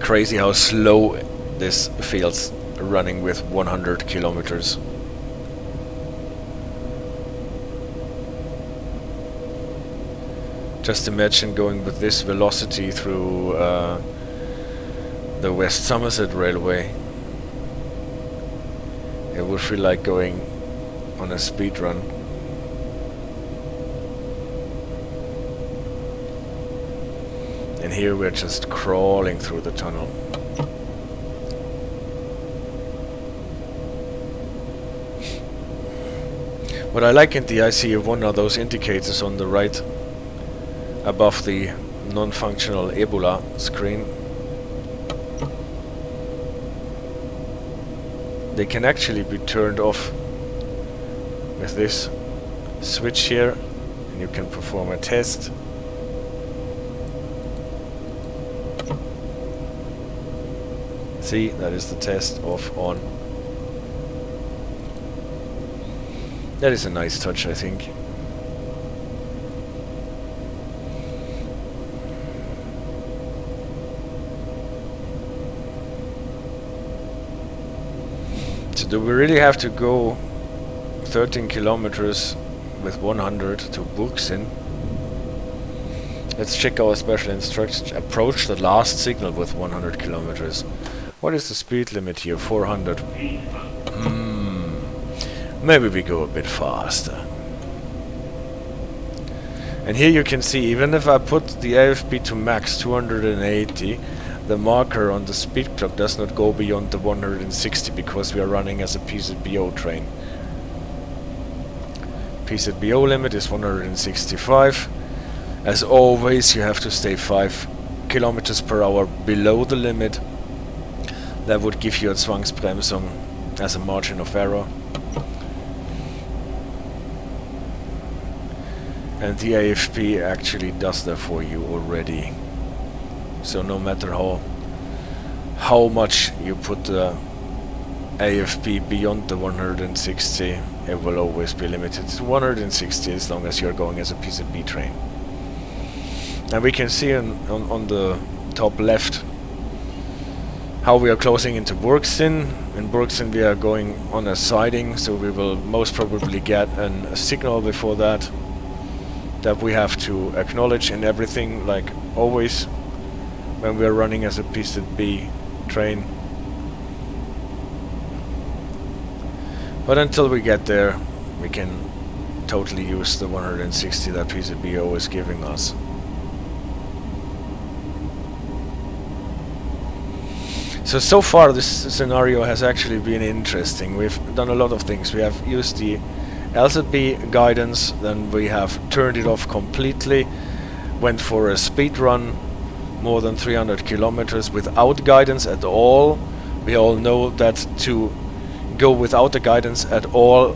crazy how slow this feels running with 100 kilometers. Just imagine going with this velocity through the West Somerset Railway. It would feel like going on a speed run. And here we're just crawling through the tunnel. What I like in the ICF1 are those indicators on the right above the non-functional EBuLa screen. They can actually be turned off with this switch here, and you can perform a test. See, that is the test, off, on. That is a nice touch, I think. So do we really have to go 13 kilometers with 100 to Burgsinn? Let's check our special instructions. Approach the last signal with 100 kilometers. What is the speed limit here? 400. Maybe we go a bit faster. And here you can see, even if I put the AFP to max 280, the marker on the speed clock does not go beyond the 160 because we are running as a PZB O train. PZB O limit is 165. As always, you have to stay 5 kilometers per hour below the limit. That would give you a Zwangsbremsung as a margin of error. And the AFP actually does that for you already. So no matter how much you put the AFP beyond the 160, it will always be limited to 160 as long as you're going as a PZB train. And we can see on the top left how we are closing into Burgsinn. In Burgsinn we are going on a siding, so we will most probably get a signal before that we have to acknowledge, and everything, like always when we are running as a PZB train. But until we get there, we can totally use the 160 that PZB O is giving us. So far this scenario has actually been interesting. We've done a lot of things. We have used the LZB guidance, then we have turned it off completely, went for a speed run more than 300 kilometers without guidance at all. We all know that to go without the guidance at all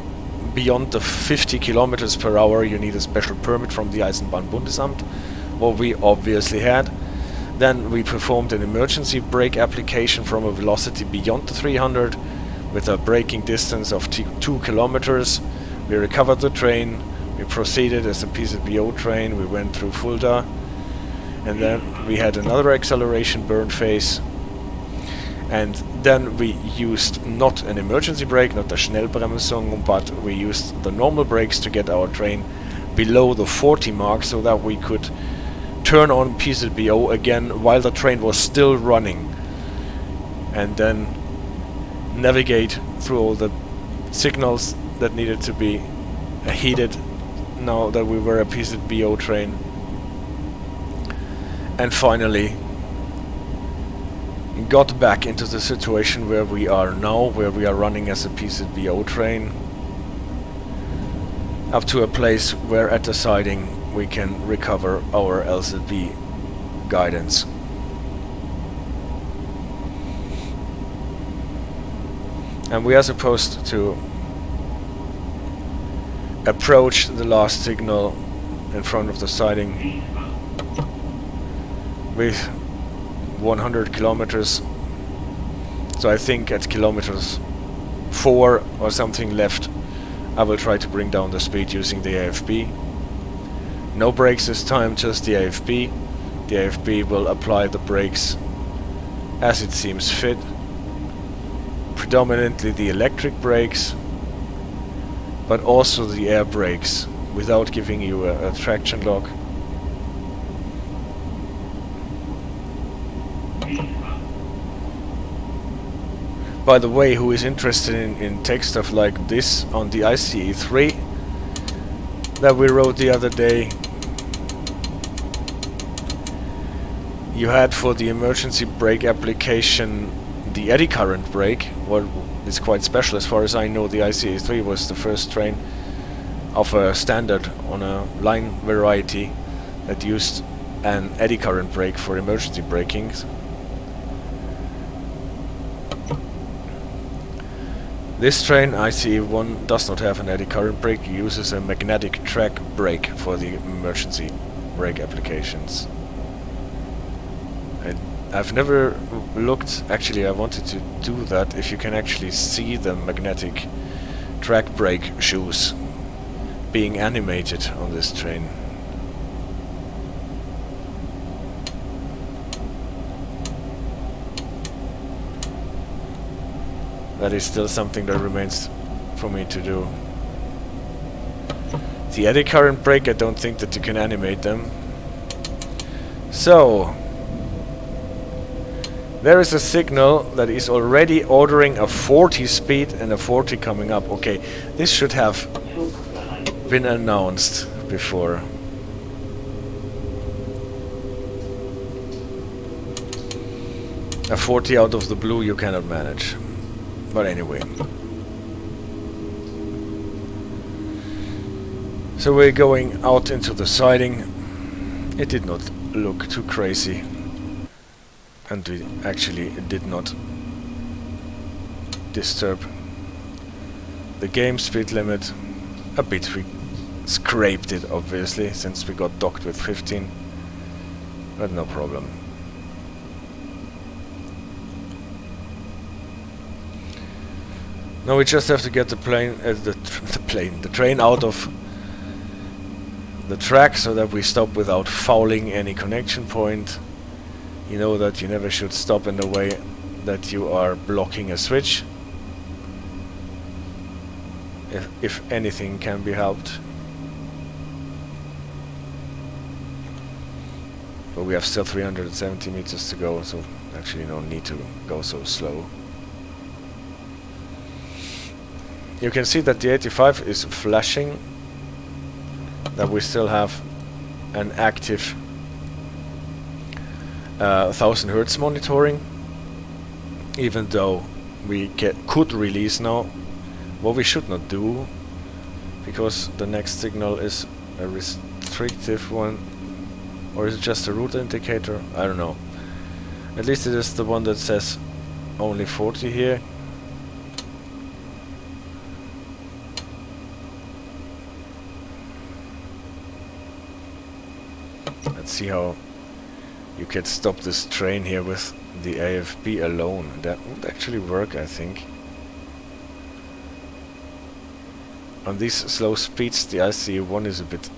beyond the 50 kilometers per hour you need a special permit from the Eisenbahnbundesamt, what we obviously had. Then we performed an emergency brake application from a velocity beyond the 300 with a braking distance of 2 kilometers. We recovered the train, we proceeded as a PZB train, we went through Fulda, and then we had another acceleration burn phase, and then we used not an emergency brake, not the Schnellbremsung, but we used the normal brakes to get our train below the 40 mark so that we could turn on PZB again while the train was still running, and then navigate through all the signals that needed to be heeded now that we were a PZB train. And finally got back into the situation where we are now, where we are running as a PZB train, up to a place where at the siding we can recover our LZB guidance. And we are supposed to approach the last signal in front of the siding with 100 kilometers. So I think at kilometers 4 or something left I will try to bring down the speed using the AFB. No brakes this time, just the AFB. The AFB will apply the brakes as it seems fit. Predominantly the electric brakes, but also the air brakes, without giving you a traction lock. By the way, who is interested in tech stuff like this, on the ICE3 that we wrote the other day, you had for the emergency brake application the eddy current brake. What is quite special, as far as I know. The ICE3 was the first train of a standard on a line variety that used an eddy current brake for emergency braking. This train, ICE1, does not have an eddy current brake. It uses a magnetic track brake for the emergency brake applications. I've never looked, actually I wanted to do that, if you can actually see the magnetic track brake shoes being animated on this train. That is still something that remains for me to do. The eddy current brake, I don't think that you can animate them. So there is a signal that is already ordering a 40 speed and a 40 coming up. Okay, this should have been announced before. A 40 out of the blue you cannot manage. But anyway. So we're going out into the siding. It did not look too crazy. And we actually did not disturb the game speed limit a bit. We scraped it, obviously, since we got docked with 15, but no problem. Now we just have to get the train out of the track so that we stop without fouling any connection point. You know that you never should stop in the way that you are blocking a switch, if anything can be helped. But we have still 370 meters to go, so actually no need to go so slow. You can see that the 85 is flashing, that we still have an active 1000 Hertz monitoring, even though we could release now. What we should not do, because the next signal is a restrictive one, or is it just a route indicator? I don't know. At least it is the one that says only 40 here. Let's see how you can stop this train here with the AFB alone. That would actually work, I think. On these slow speeds, the ICE1 is a bit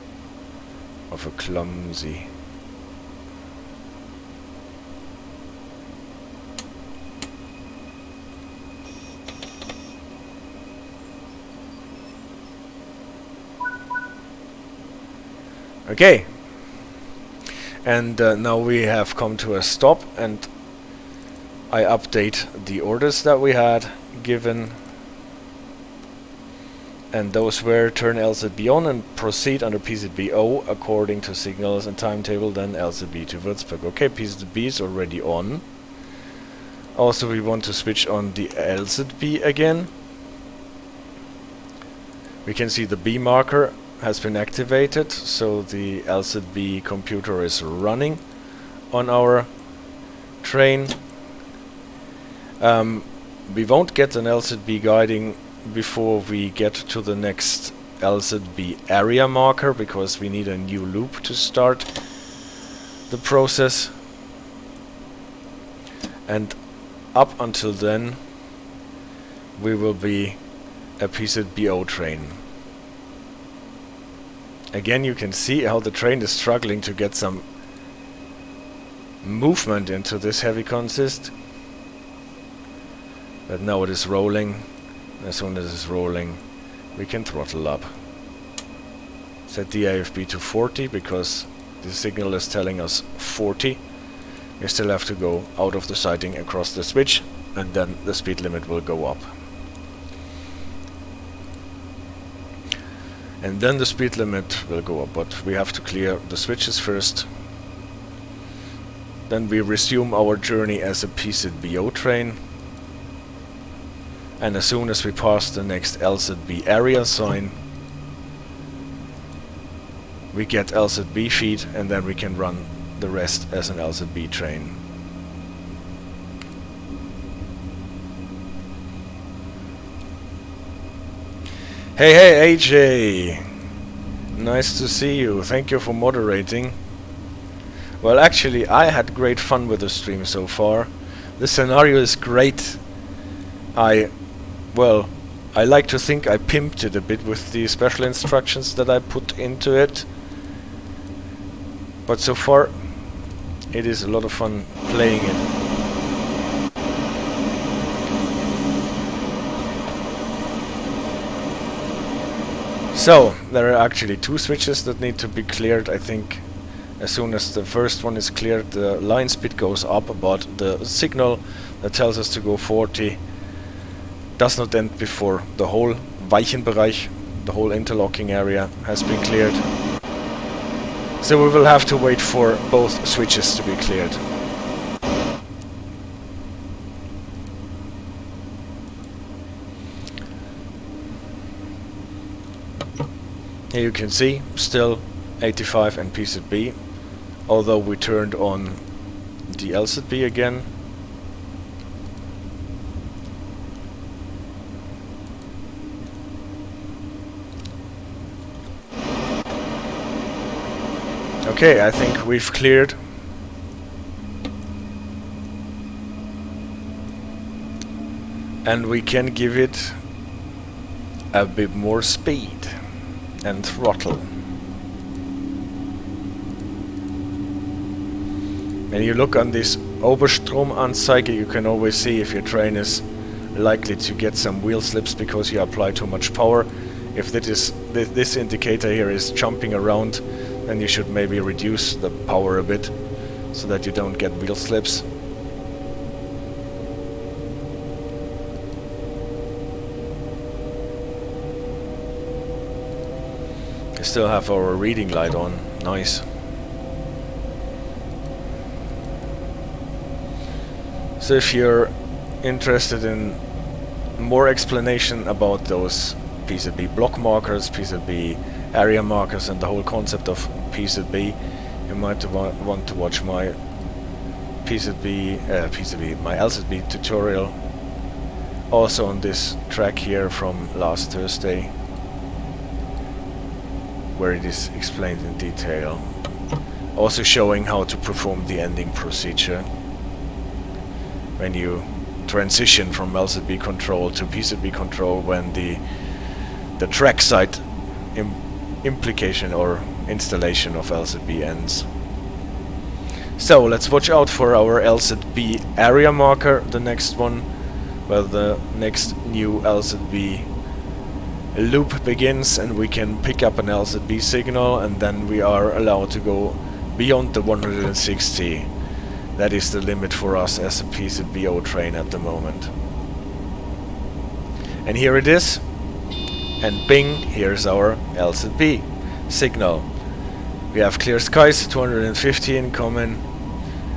of a clumsy. Okay. And now we have come to a stop, and I update the orders that we had given, and those were turn LZB on and proceed under PZB O according to signals and timetable, then LZB to Würzburg. Okay, PZB is already on. Also we want to switch on the LZB again. We can see the B marker has been activated, so the LZB computer is running on our train. We won't get an LZB guiding before we get to the next LZB area marker, because we need a new loop to start the process. And up until then we will be a PZB O train. Again, you can see how the train is struggling to get some movement into this heavy consist. But now it is rolling. As soon as it's rolling, we can throttle up. Set the AFB to 40 because the signal is telling us 40. We still have to go out of the sighting across the switch, and then the speed limit will go up. And then the speed limit will go up, but we have to clear the switches first. Then we resume our journey as a PZB O train. And as soon as we pass the next LZB area sign, we get LZB feed, and then we can run the rest as an LZB train. Hey AJ! Nice to see you. Thank you for moderating. Well, actually, I had great fun with the stream so far. The scenario is great. I like to think I pimped it a bit with the special instructions that I put into it. But so far, it is a lot of fun playing it. So, there are actually two switches that need to be cleared. I think as soon as the first one is cleared, the line speed goes up, but the signal that tells us to go 40 does not end before the whole Weichenbereich, the whole interlocking area, has been cleared. So we will have to wait for both switches to be cleared. Here you can see, still 85 and PZB, although we turned on the LZB again. Okay, I think we've cleared. And we can give it a bit more speed and throttle. When you look on this Oberstromanzeige, you can always see if your train is likely to get some wheel slips because you apply too much power. If this indicator here is jumping around, then you should maybe reduce the power a bit so that you don't get wheel slips. We still have our reading light on. Nice. So if you're interested in more explanation about those PZB block markers, PZB area markers, and the whole concept of PZB, you might want to watch my my LZB tutorial, also on this track here from last Thursday, where it is explained in detail, also showing how to perform the ending procedure when you transition from LZB control to PZB control when the track side implication or installation of LZB ends. So let's watch out for our LZB area marker, the next one, where the next new LZB loop begins, and we can pick up an LZB signal, and then we are allowed to go beyond the 160. That is the limit for us as a PZB O train at the moment. And here it is. And bing, here's our LZB signal. We have clear skies, 250 incoming,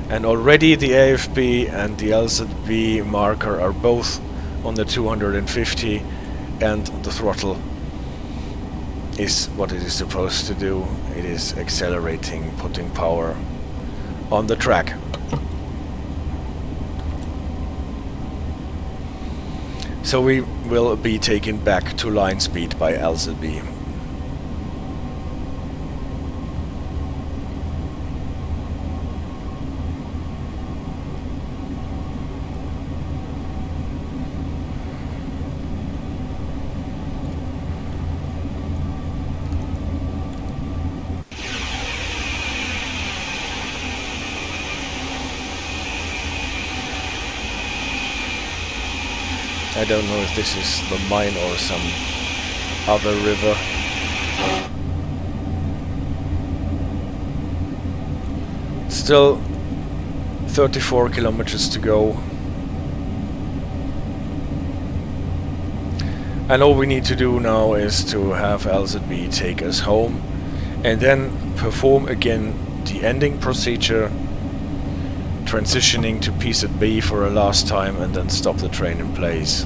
and already the AFB and the LZB marker are both on the 250, and the throttle is what it is supposed to do. It is accelerating, putting power on the track. So we will be taken back to line speed by LZB. I don't know if this is the Main or some other river. Still 34 kilometers to go. And all we need to do now is to have LZB take us home and then perform again the ending procedure, transitioning to PZB for a last time and then stop the train in place.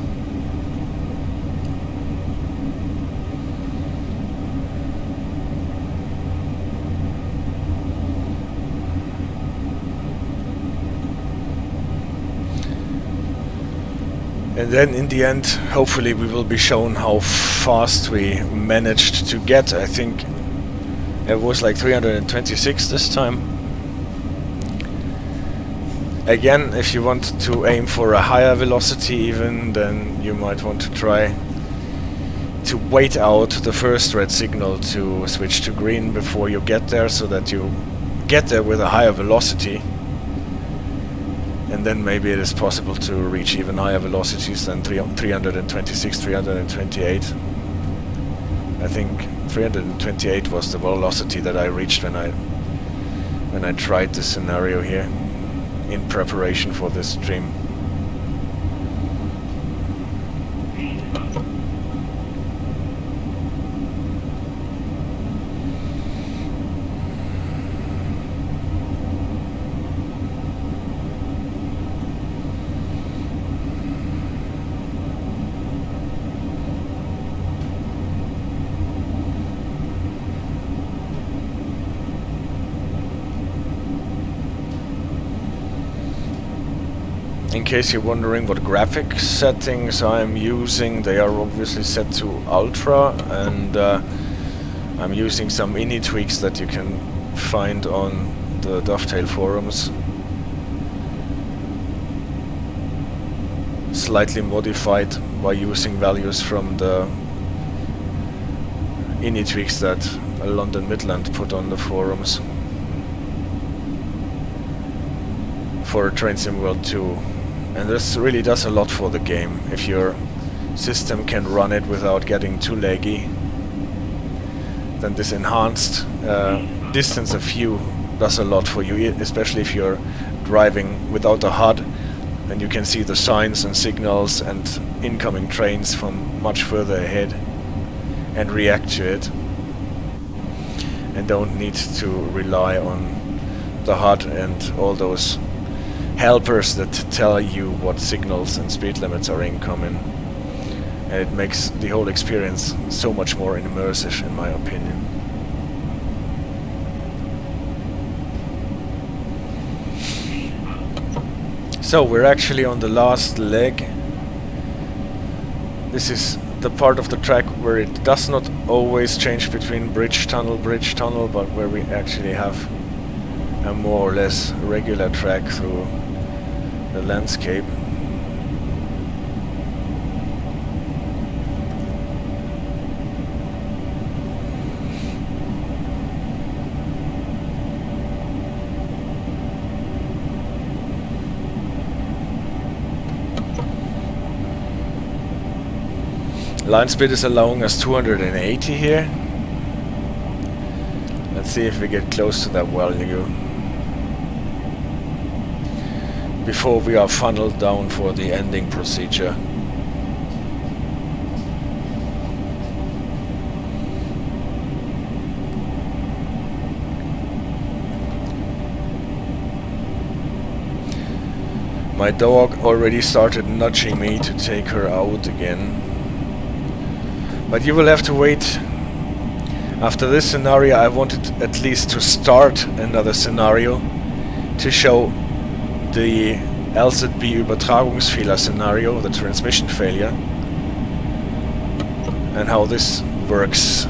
And then in the end, hopefully we will be shown how fast we managed to get. I think it was like 326 this time. Again, if you want to aim for a higher velocity even, then you might want to try to wait out the first red signal to switch to green before you get there, so that you get there with a higher velocity. And then maybe it is possible to reach even higher velocities than 326, 328. I think 328 was the velocity that I reached when I tried this scenario here in preparation for this stream. In case you're wondering what graphic settings I'm using, they are obviously set to Ultra, and I'm using some ini tweaks that you can find on the Dovetail forums. Slightly modified by using values from the ini tweaks that London Midland put on the forums for Train Sim World 2. And this really does a lot for the game. If your system can run it without getting too laggy, then this enhanced distance of view does a lot for you, especially if you're driving without a HUD. Then you can see the signs and signals and incoming trains from much further ahead and react to it, and don't need to rely on the HUD and all those helpers that tell you what signals and speed limits are incoming. And it makes the whole experience so much more immersive, in my opinion. So we're actually on the last leg. This is the part of the track where it does not always change between bridge tunnel, but where we actually have a more or less regular track through the landscape. Line speed is allowing us 280 here. Let's see if we get close to that value before we are funneled down for the ending procedure. My dog already started nudging me to take her out again. But you will have to wait. After this scenario, I wanted at least to start another scenario to show the LZB Übertragungsfehler scenario, the transmission failure, and how this works.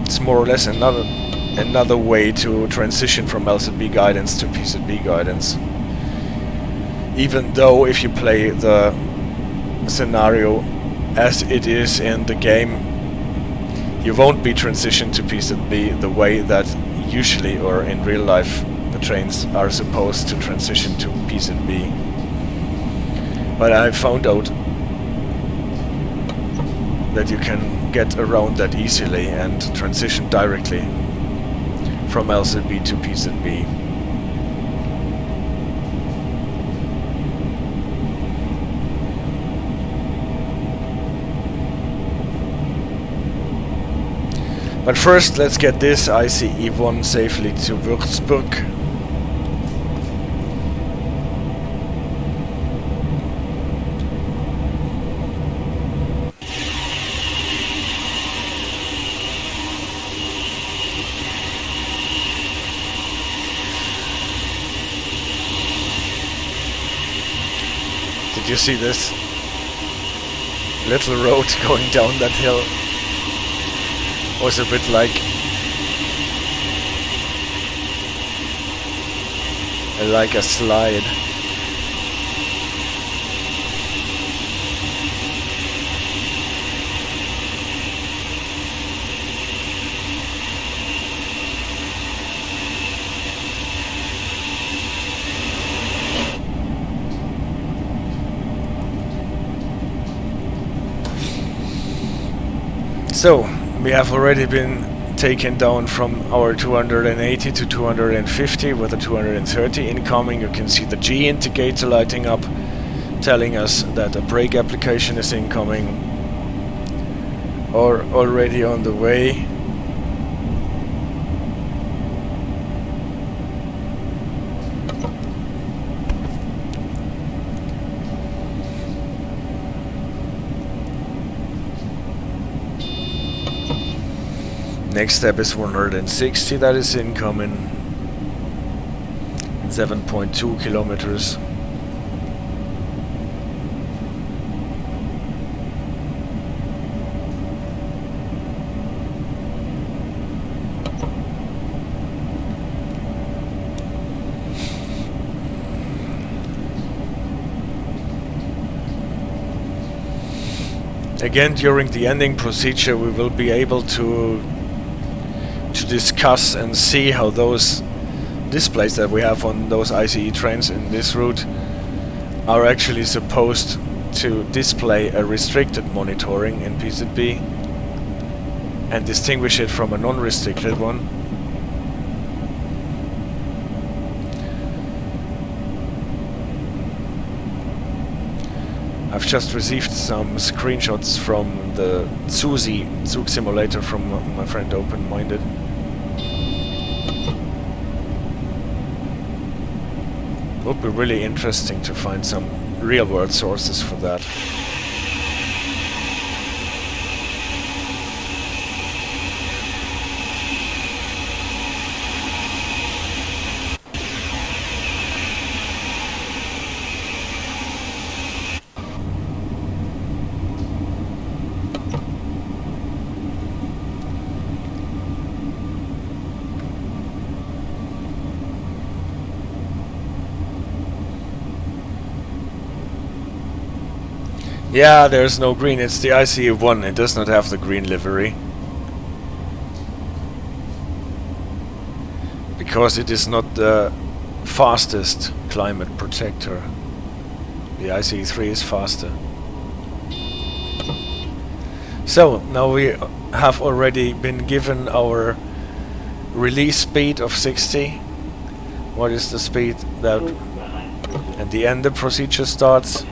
It's more or less another way to transition from LZB guidance to PZB guidance. Even though if you play the scenario as it is in the game, you won't be transitioned to PZB the way that usually or in real life the trains are supposed to transition to PZB. But I found out that you can get around that easily and transition directly from LZB to PZB. But first, let's get this ICE1 safely to Würzburg. Did you see this little road going down that hill? Was a bit like a slide. So we have already been taken down from our 280 to 250 with a 230 incoming. You can see the G indicator lighting up, telling us that a brake application is incoming or already on the way. Next step is 160, that is incoming. 7.2 kilometers. Again, during the ending procedure, we will be able to discuss and see how those displays that we have on those ICE trains in this route are actually supposed to display a restricted monitoring in PZB and distinguish it from a non-restricted one. I've just received some screenshots from the Susi Zug simulator from my friend Open Minded. Would be really interesting to find some real-world sources for that. Yeah, there's no green, it's the ICE1, it does not have the green livery. Because it is not the fastest climate protector. The ICE3 is faster. So, now we have already been given our release speed of 60. What is the speed that at the end the procedure starts?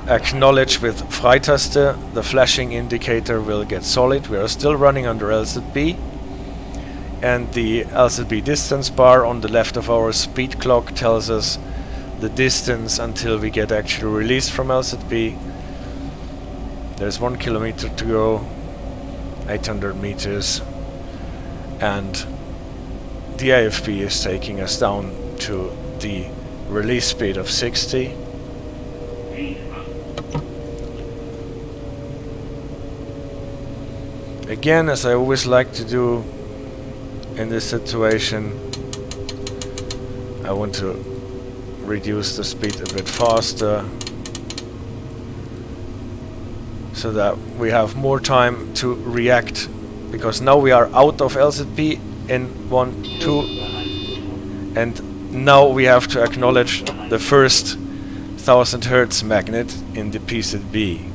Acknowledge with Freitaste, the flashing indicator will get solid. We are still running under LZB, and the LZB distance bar on the left of our speed clock tells us the distance until we get actually released from LZB. There's 1 kilometer to go, 800 meters, and the AFB is taking us down to the release speed of 60. Again, as I always like to do in this situation, I want to reduce the speed a bit faster so that we have more time to react, because now we are out of LZB in 1, 2, and now we have to acknowledge the first 1000 Hertz magnet in the PZB.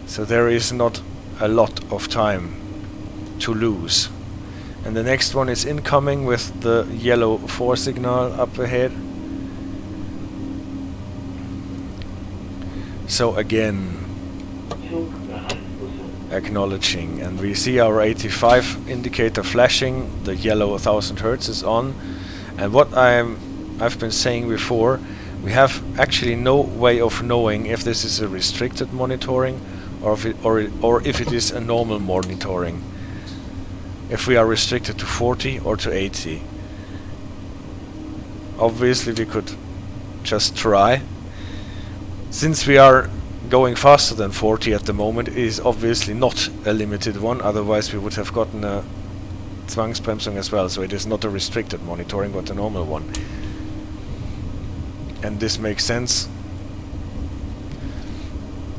So there is not a lot of time to lose. And the next one is incoming with the yellow 4 signal up ahead. So again, acknowledging, and we see our 85 indicator flashing, the yellow 1000 Hertz is on. And what I've been saying before, we have actually no way of knowing if this is a restricted monitoring or if it is a normal monitoring. If we are restricted to 40 or to 80. Obviously we could just try. Since we are going faster than 40 at the moment, it is obviously not a limited one, otherwise we would have gotten a Zwangsbremsung as well, so it is not a restricted monitoring but a normal one. And this makes sense.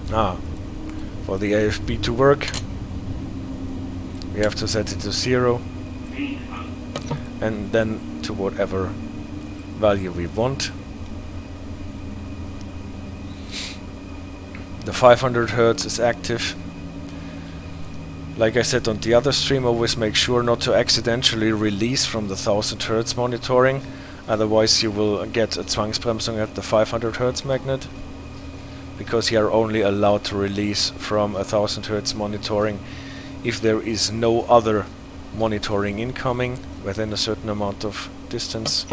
For the AFB to work, we have to set it to 0 and then to whatever value we want. The 500 Hertz is active. Like I said on the other stream, always make sure not to accidentally release from the 1000 Hertz monitoring, otherwise you will get a Zwangsbremsung at the 500 Hertz magnet, because you are only allowed to release from a 1000 Hertz monitoring if there is no other monitoring incoming within a certain amount of distance.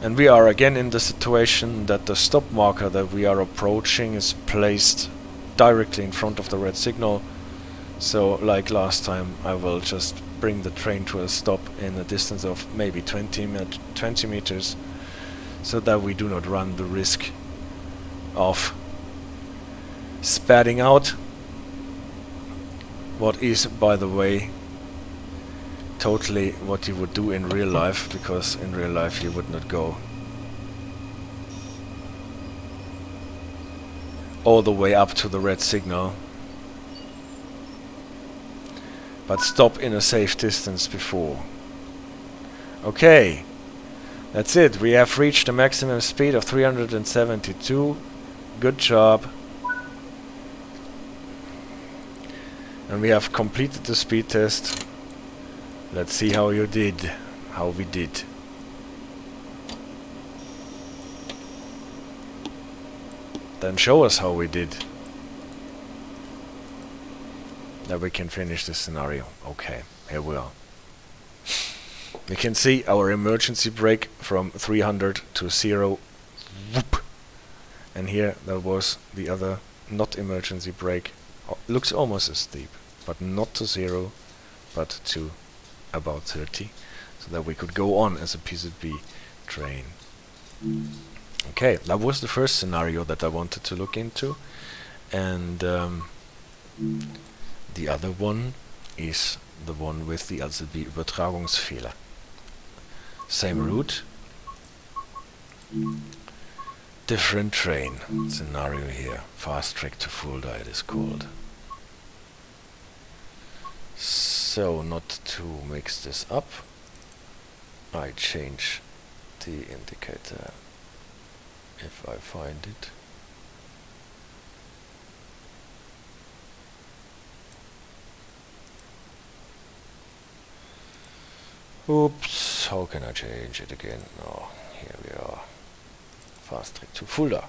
And we are again in the situation that the stop marker that we are approaching is placed directly in front of the red signal. So like last time, I will just bring the train to a stop in a distance of maybe 20 meters, so that we do not run the risk of spatting out, what is, by the way, totally what you would do in real life, because in real life you would not go all the way up to the red signal, but stop in a safe distance before. Okay, that's it. We have reached a maximum speed of 372. Good job. And we have completed the speed test. Let's see how we did. Then show us how we did. That we can finish this scenario. Okay, here we are. We can see our emergency brake from 300 to 0. Whoop. And here there was the other not emergency brake. Looks almost as steep, but not to 0, but to about 30, so that we could go on as a PZB train. Okay, that was the first scenario that I wanted to look into, and the other one is the one with the LZB Übertragungsfehler. Same route, different train scenario here. Fast track to Fulda it is called. So, not to mix this up, I change the indicator if I find it. Oops, how can I change it again? Oh, here we are. Fast track to Fulda.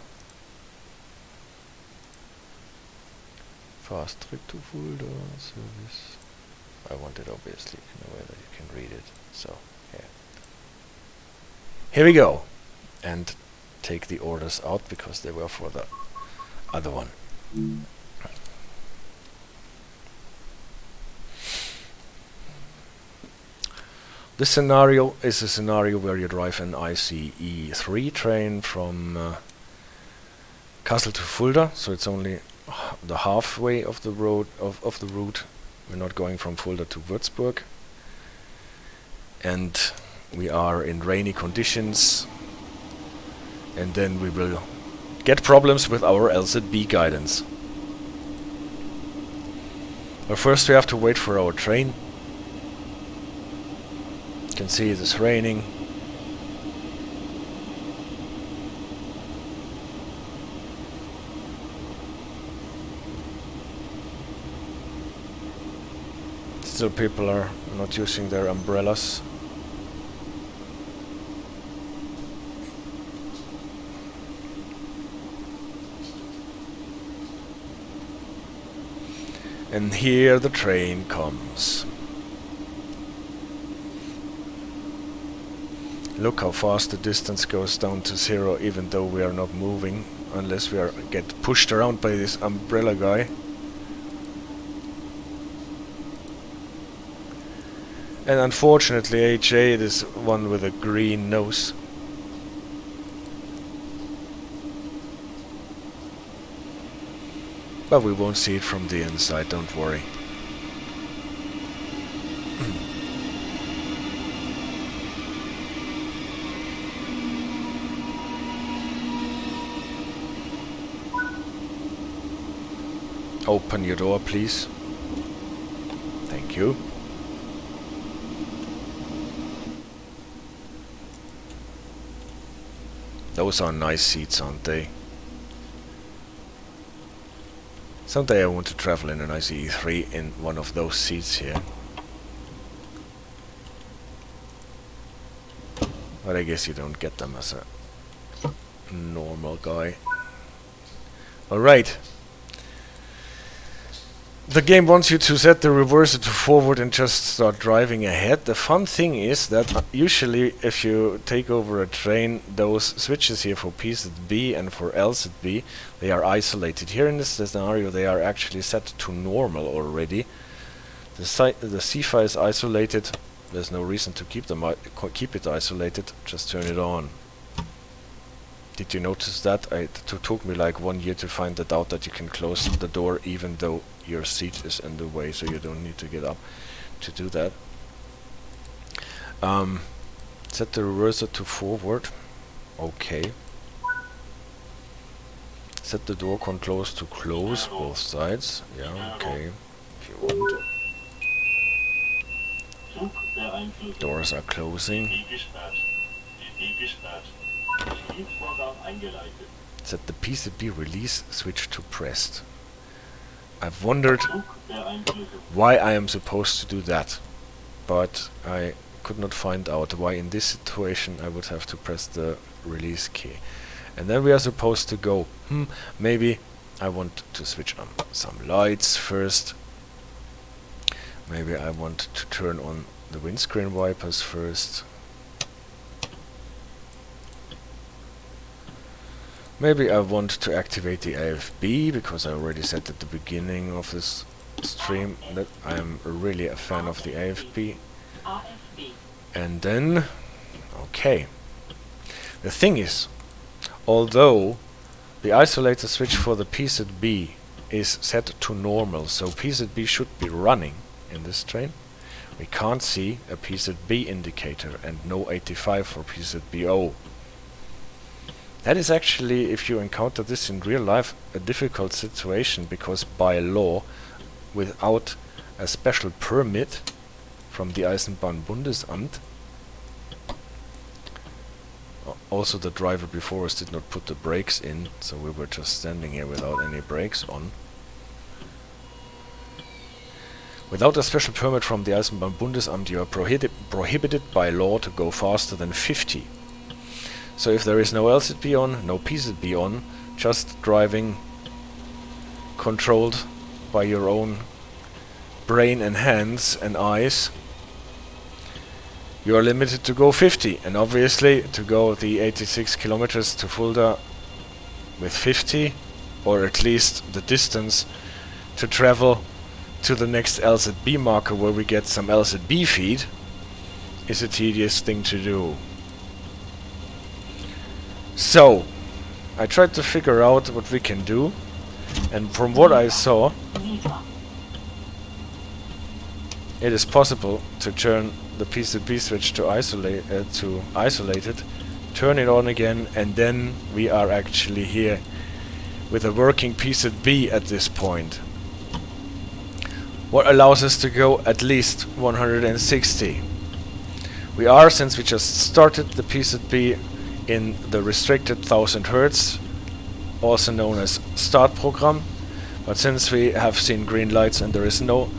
Fast track to Fulda service. I want it obviously in a way that you can read it. So, yeah. Here we go. And take the orders out because they were for the other one. This scenario is a scenario where you drive an ICE3 train from Kassel to Fulda, so it's only the halfway of the road of the route. We're not going from Fulda to Würzburg, and we are in rainy conditions, and then we will get problems with our LZB guidance. But first we have to wait for our train. You can see it is raining. Still people are not using their umbrellas. And here the train comes. Look how fast the distance goes down to 0, even though we are not moving, unless we get pushed around by this umbrella guy. And unfortunately HA is one with a green nose. But we won't see it from the inside, don't worry. Open your door, please. Thank you. Those are nice seats, aren't they? Someday I want to travel in an ICE3 in one of those seats here. But I guess you don't get them as a normal guy. Alright. The game wants you to set the reverser to forward and just start driving ahead. The fun thing is that usually if you take over a train, those switches here for PZB and for LZB, they are isolated. Here in this scenario they are actually set to normal already. The Sifa is isolated. There's no reason to keep it isolated. Just turn it on. Did you notice that? It took me like 1 year to find that out, that you can close the door even though your seat is in the way, so you don't need to get up to do that. Set the reverser to forward. Okay. Set the door controls to close both sides. Yeah, okay. If you want. Doors are closing. Set the PZB release switch to pressed. I've wondered why I am supposed to do that, but I could not find out why in this situation I would have to press the release key. And then we are supposed to go, maybe I want to switch on some lights first. Maybe I want to turn on the windscreen wipers first. Maybe I want to activate the AFB, because I already said at the beginning of this stream that I am really a fan of the AFB. And then, okay. The thing is, although the isolator switch for the PZB is set to normal, so PZB should be running in this train, we can't see a PZB indicator and no 85 for PZB O. That is actually, if you encounter this in real life, a difficult situation, because by law, without a special permit from the Eisenbahnbundesamt, also the driver before us did not put the brakes in, so we were just standing here without any brakes on. Without a special permit from the Eisenbahnbundesamt, you are prohibited by law to go faster than 50. So if there is no LZB on, no PZB on, just driving controlled by your own brain and hands and eyes, you are limited to go 50. And obviously to go the 86 kilometers to Fulda with 50, or at least the distance to travel to the next LZB marker where we get some LZB feed, is a tedious thing to do. So, I tried to figure out what we can do, and from what I saw, it is possible to turn the PZB switch to isolated, turn it on again, and then we are actually here with a working PZB at this point. What allows us to go at least 160. We are, since we just started the PZB, in the restricted 1000 Hertz, also known as start program, but since we have seen green lights and there is no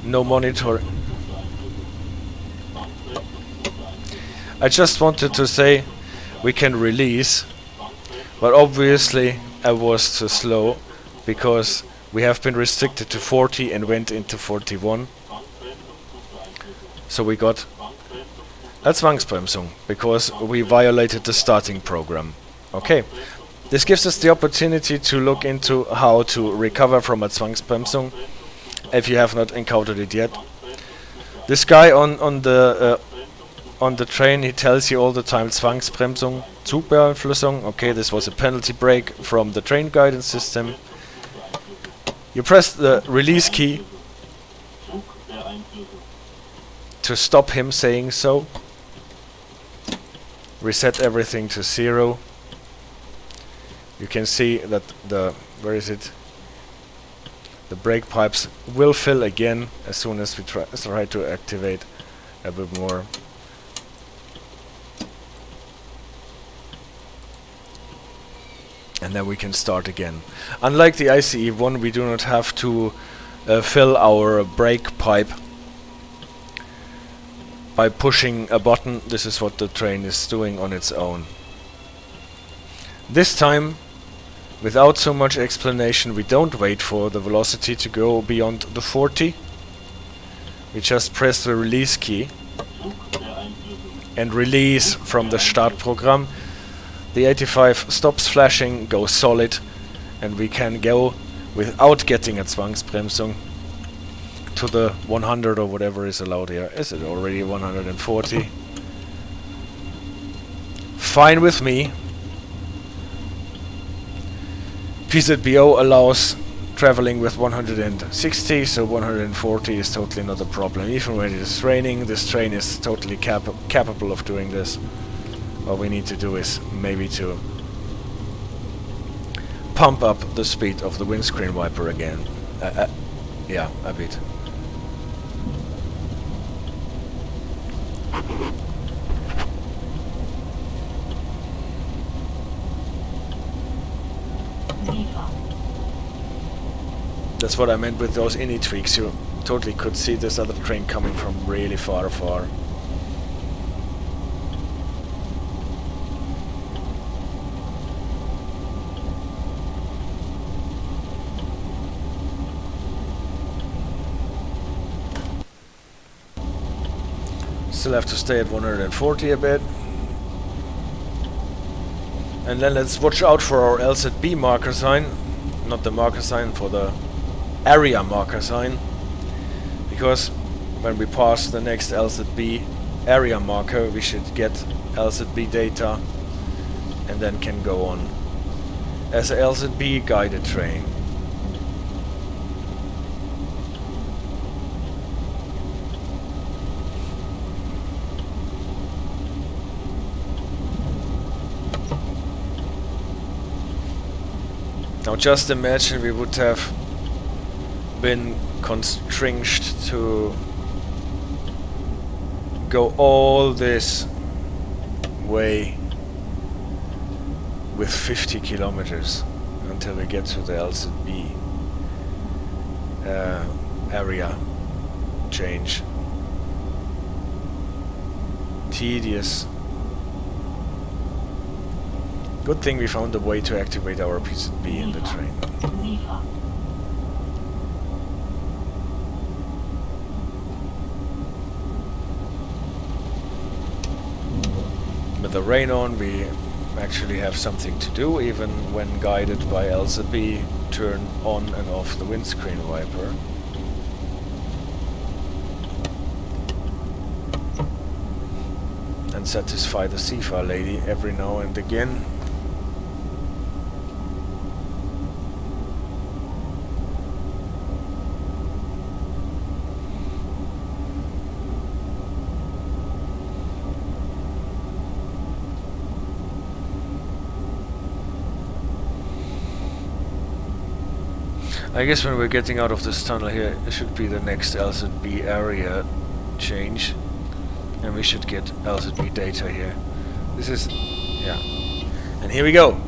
No monitor. I just wanted to say we can release, but obviously I was too slow because we have been restricted to 40 and went into 41. So we got a Zwangsbremsung because we violated the starting program. Okay, this gives us the opportunity to look into how to recover from a Zwangsbremsung if you have not encountered it yet. This guy on the train, he tells you all the time Zwangsbremsung, Zugbeeinflussung. Okay, this was a penalty brake from the train guidance system. You press the release key to stop him saying so. Reset everything to 0. You can see that the brake pipes will fill again as soon as we try to activate a bit more. And then we can start again. Unlike the ICE 1, we do not have to fill our brake pipe by pushing a button. This is what the train is doing on its own. This time, without so much explanation, we don't wait for the velocity to go beyond the 40. We just press the release key and release from the start program. The 85 stops flashing, goes solid, and we can go without getting a Zwangsbremsung to the 100 or whatever is allowed here. Is it already 140? Fine with me. PZB O allows traveling with 160, so 140 is totally not a problem. Even when it is raining, this train is totally capable of doing this. All we need to do is maybe to pump up the speed of the windscreen wiper again. Yeah, a bit. That's what I meant with those innie tweaks. You totally could see this other train coming from really far. Still have to stay at 140 a bit. And then let's watch out for our LZB marker sign. Not the marker sign, for the area marker sign. Because when we pass the next LZB area marker, we should get LZB data and then can go on as a LZB guided train. Now just imagine we would have been constrained to go all this way with 50 kilometers until we get to the LZB area change. Tedious. Good thing we found a way to activate our PZB in the train. With the rain on, we actually have something to do, even when guided by LZB. Turn on and off the windscreen wiper. And satisfy the Sifa lady every now and again. I guess when we're getting out of this tunnel here, it should be the next LZB area change, and we should get LZB data here. This is, yeah, and here we go.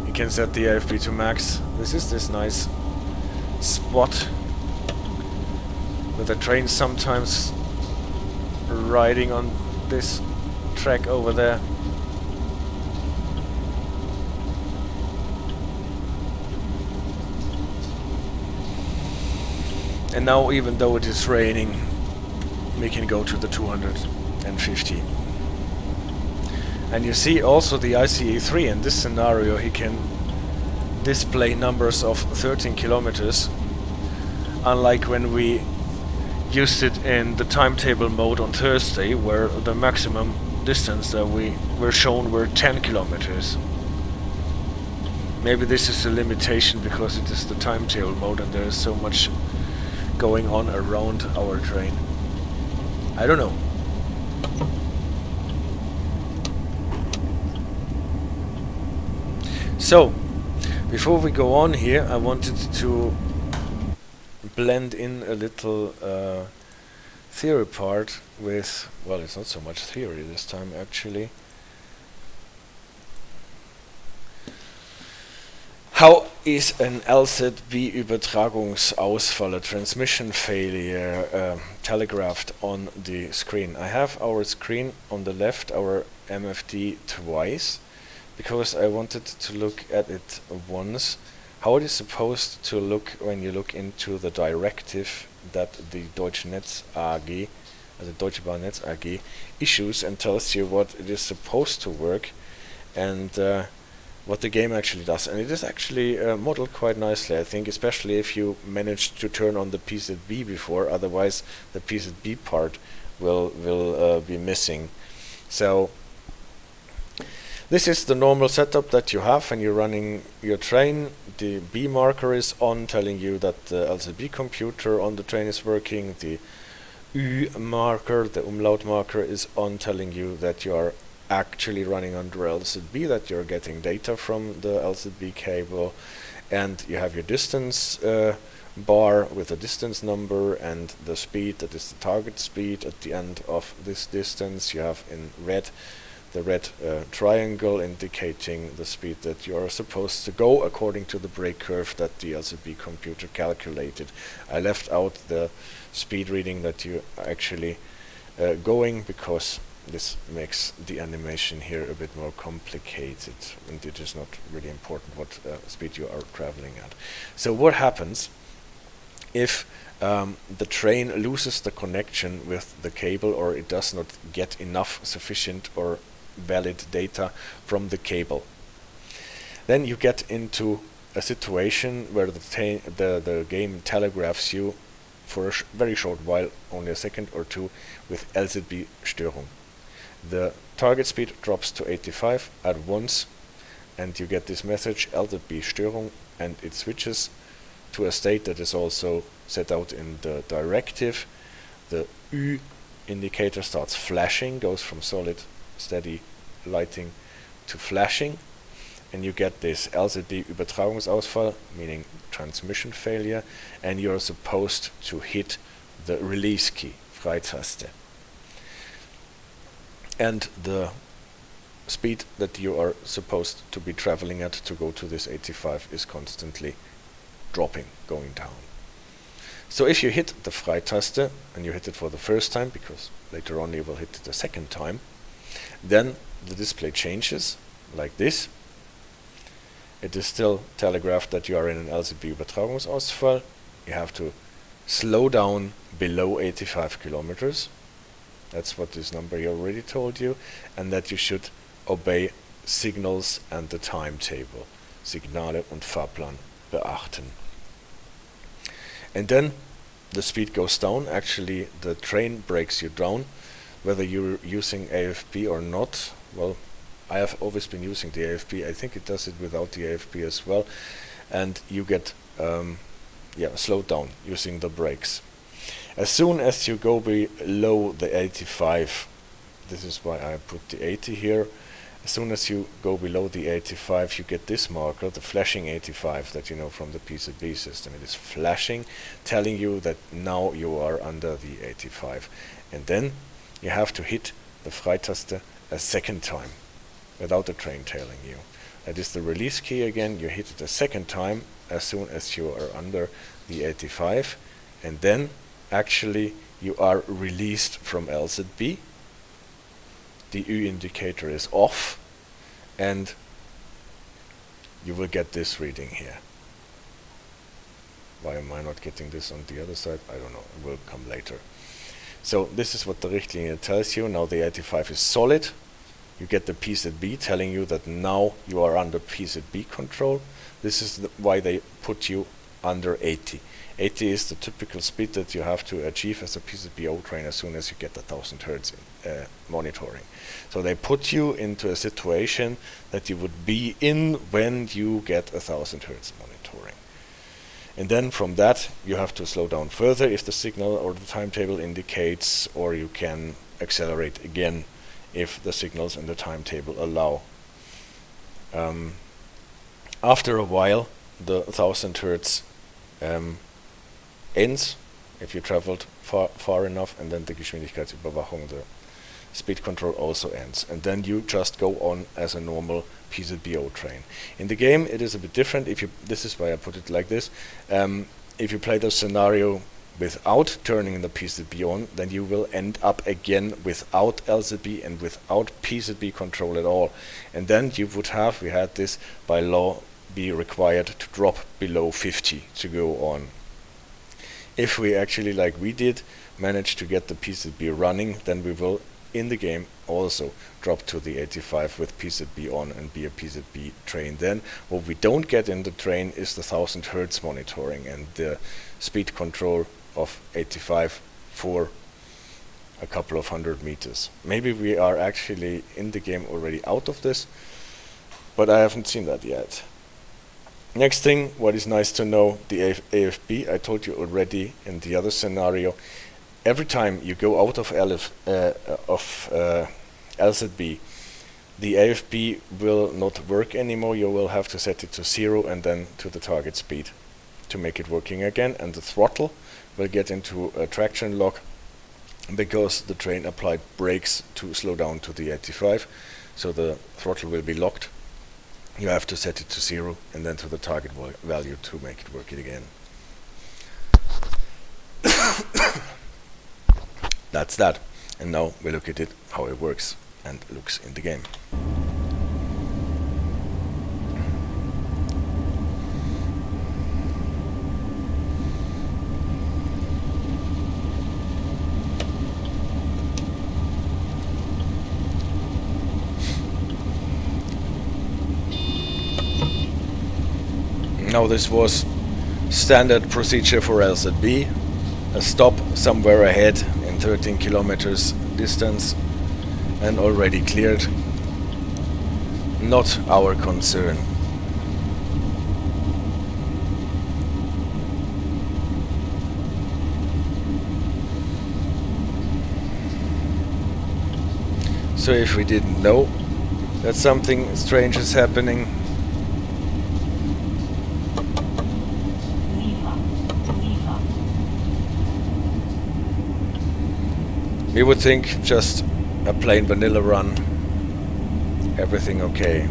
You can set the AFB to max. This is this nice spot with the train sometimes riding on this track over there. And now, even though it is raining, we can go to the 250. And you see also the ICE3 in this scenario, he can display numbers of 13 kilometers, unlike when we used it in the timetable mode on Thursday, where the maximum distance that we were shown were 10 kilometers. Maybe this is a limitation because it is the timetable mode and there is so much going on around our train. I don't know. So, before we go on here, I wanted to blend in a little theory part with, well, it's not so much theory this time actually. How is an LZB Übertragungsausfall, a transmission failure, telegraphed on the screen? I have our screen on the left, our MFD twice, because I wanted to look at it once. How it is supposed to look when you look into the directive that the Deutsche Netz AG, the Deutsche Bahn Netz AG, issues and tells you what it is supposed to work and what the game actually does. And it is actually modeled quite nicely, I think, especially if you managed to turn on the PZB before, otherwise the PZB part will be missing. So this is the normal setup that you have when you're running your train. The B marker is on, telling you that the LZB computer on the train is working. The U marker, the umlaut marker, is on, telling you that you are actually running under LZB, that you're getting data from the LZB cable. And you have your distance bar with a distance number and the speed, that is the target speed at the end of this distance. You have in red the red triangle indicating the speed that you are supposed to go according to the brake curve that the LZB computer calculated. I left out the speed reading that you are actually going because this makes the animation here a bit more complicated and it is not really important what speed you are traveling at. So what happens if the train loses the connection with the cable, or it does not get enough sufficient or valid data from the cable? Then you get into a situation where the game telegraphs you for a very short while, only a second or two, with LZB Störung. The target speed drops to 85 at once and you get this message LZB Störung, and it switches to a state that is also set out in the directive. The U indicator starts flashing, goes from solid steady lighting to flashing, and you get this LZB Übertragungsausfall, meaning transmission failure, and you're supposed to hit the release key, Freitaste. And the speed that you are supposed to be traveling at to go to this 85 is constantly dropping, going down. So if you hit the Freitaste, and you hit it for the first time, because later on you will hit it the second time, then the display changes like this. It is still telegraphed that you are in an LZB Übertragungsausfall. You have to slow down below 85 kilometers. That's what this number here already told you, and that you should obey signals and the timetable. Signale und Fahrplan beachten. And then the speed goes down. Actually, the train breaks you down, whether you're using AFB or not. Well, I have always been using the AFB. I think it does it without the AFB as well. And you get slowed down using the brakes. As soon as you go below the 85, this is why I put the 80 here. As soon as you go below the 85, you get this marker, the flashing 85 that you know from the PZB system. It is flashing, telling you that now you are under the 85. And then you have to hit the Freitaste a second time without the train telling you. That is the release key again. You hit it a second time as soon as you are under the 85, and then actually you are released from LZB. The U indicator is off, and you will get this reading here. Why am I not getting this on the other side? I don't know, it will come later. So this is what the Richtlinie tells you. Now the 85 is solid. You get the PZB telling you that now you are under PZB control. This is why they put you under 80. 80 is the typical speed that you have to achieve as a PZB O train as soon as you get the 1000 Hertz monitoring. So they put you into a situation that you would be in when you get 1000 Hertz monitoring. And then from that you have to slow down further if the signal or the timetable indicates, or you can accelerate again if the signals and the timetable allow. After a while the 1000 Hertz ends if you traveled far enough, and then the Geschwindigkeitsüberwachung, the speed control, also ends, and then you just go on as a normal PZB O train. In the game it is a bit different. This is why I put it like this. If you play the scenario without turning the PZB on, then you will end up again without LZB and without PZB control at all, and then you would have, we had this by law, be required to drop below 50 to go on. If we actually, like we did, manage to get the PZB running, then we will in the game also drop to the 85 with PZB on and be a PZB train. Then what we don't get in the train is the 1000 Hertz monitoring and the speed control of 85 for a couple of 100 meters. Maybe we are actually in the game already out of this, but I haven't seen that yet. Next thing, what is nice to know, the AFB, I told you already in the other scenario, every time you go out of LZB, the AFB will not work anymore. You will have to set it to 0 and then to the target speed to make it working again, and the throttle will get into a traction lock because the train applied brakes to slow down to the 85, so the throttle will be locked. You have to set it to 0 and then to the target value to make it work again. That's that. And now we look at it, how it works and looks in the game. Now this was standard procedure for LZB, a stop somewhere ahead in 13 kilometers distance and already cleared. Not our concern. So if we didn't know that something strange is happening, we would think just a plain vanilla run, everything okay.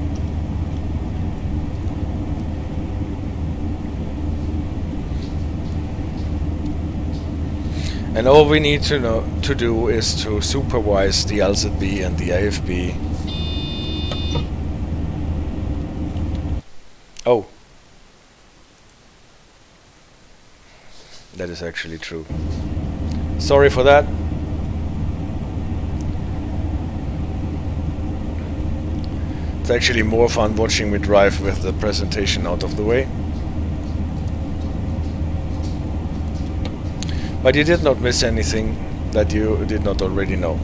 And all we need to do is to supervise the LZB and the AFB. Oh, that is actually true. Sorry for that. It's actually more fun watching me drive with the presentation out of the way. But you did not miss anything that you did not already know.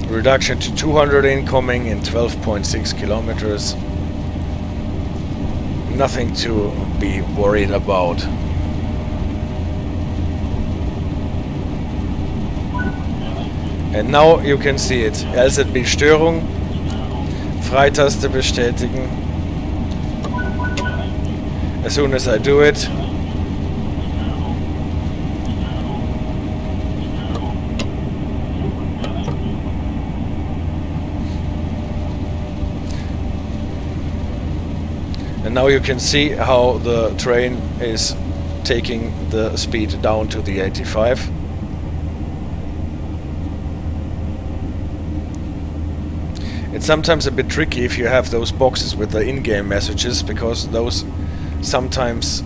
Reduction to 200 incoming in 12.6 kilometers. Nothing to be worried about. And now you can see it. LZB Störung. Freitaste bestätigen. As soon as I do it, and now you can see how the train is taking the speed down to the 85. It's sometimes a bit tricky if you have those boxes with the in-game messages, because those sometimes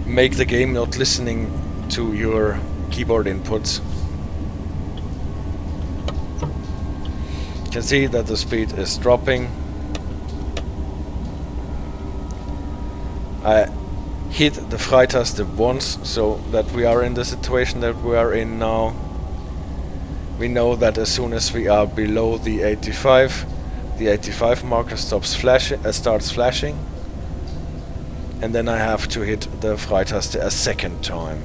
make the game not listening to your keyboard inputs. You can see that the speed is dropping. I hit the Freitaste once, so that we are in the situation that we are in now. We know that as soon as we are below the 85 marker starts flashing, and then I have to hit the Freitaste a second time.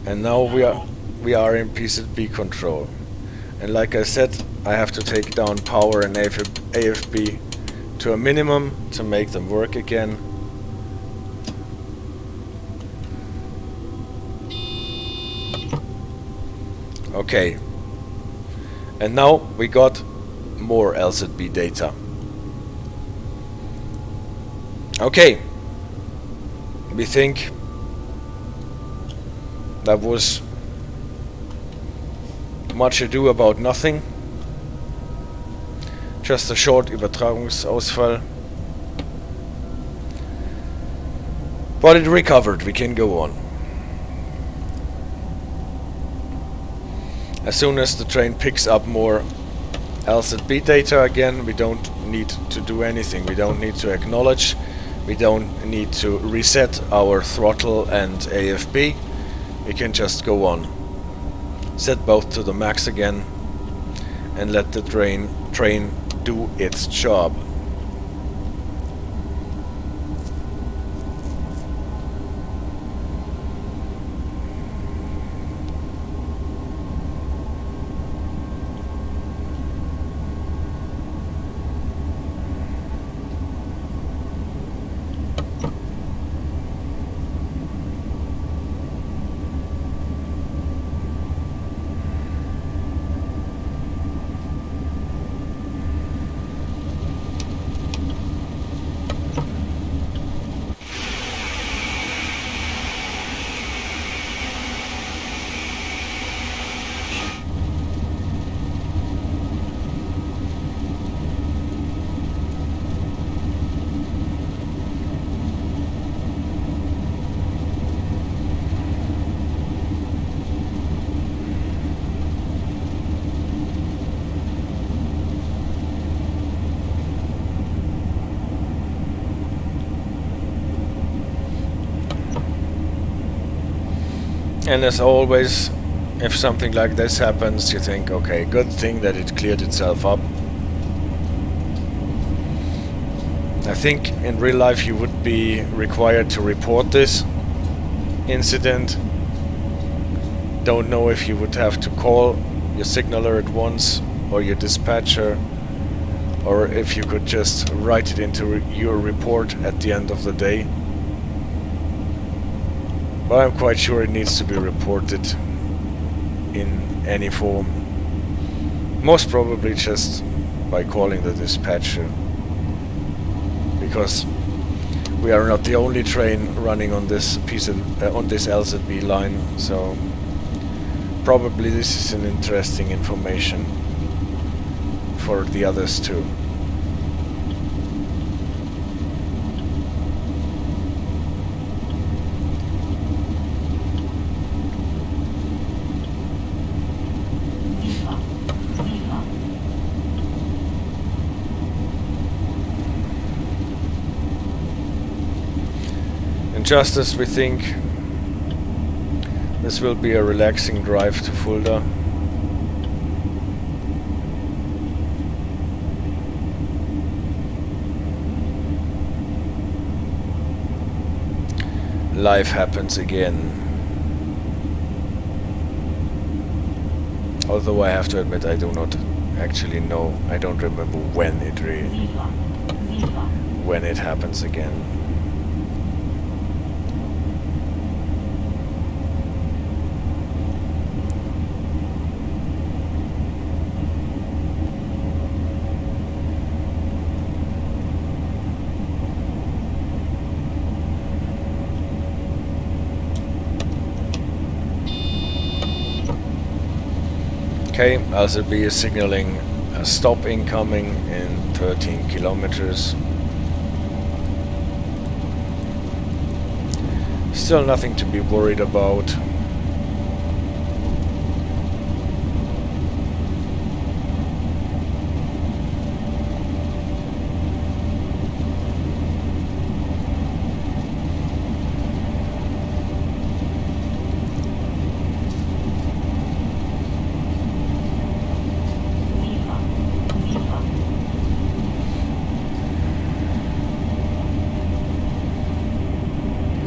And now we are in PZB control. And like I said, I have to take down power and AFB to a minimum to make them work again. Okay. And now we got more LZB data. Okay. We think that was much ado about nothing. Just a short Übertragungsausfall. But it recovered, we can go on. As soon as the train picks up more LZB data again, we don't need to do anything. We don't need to acknowledge. We don't need to reset our throttle and AFB. We can just go on. Set both to the max again and let the train do its job. And as always, if something like this happens, you think, okay, good thing that it cleared itself up. I think in real life you would be required to report this incident. Don't know if you would have to call your signaler at once or your dispatcher, or if you could just write it into your report at the end of the day. But I'm quite sure it needs to be reported in any form. Most probably just by calling the dispatcher. Because we are not the only train running on this on this LZB line, so probably this is an interesting information for the others too. Just as we think this will be a relaxing drive to Fulda. Life happens again. Although I have to admit I do not actually know, I don't remember when it happens again. Okay, LZB is signaling a stop incoming in 13 kilometers. Still nothing to be worried about.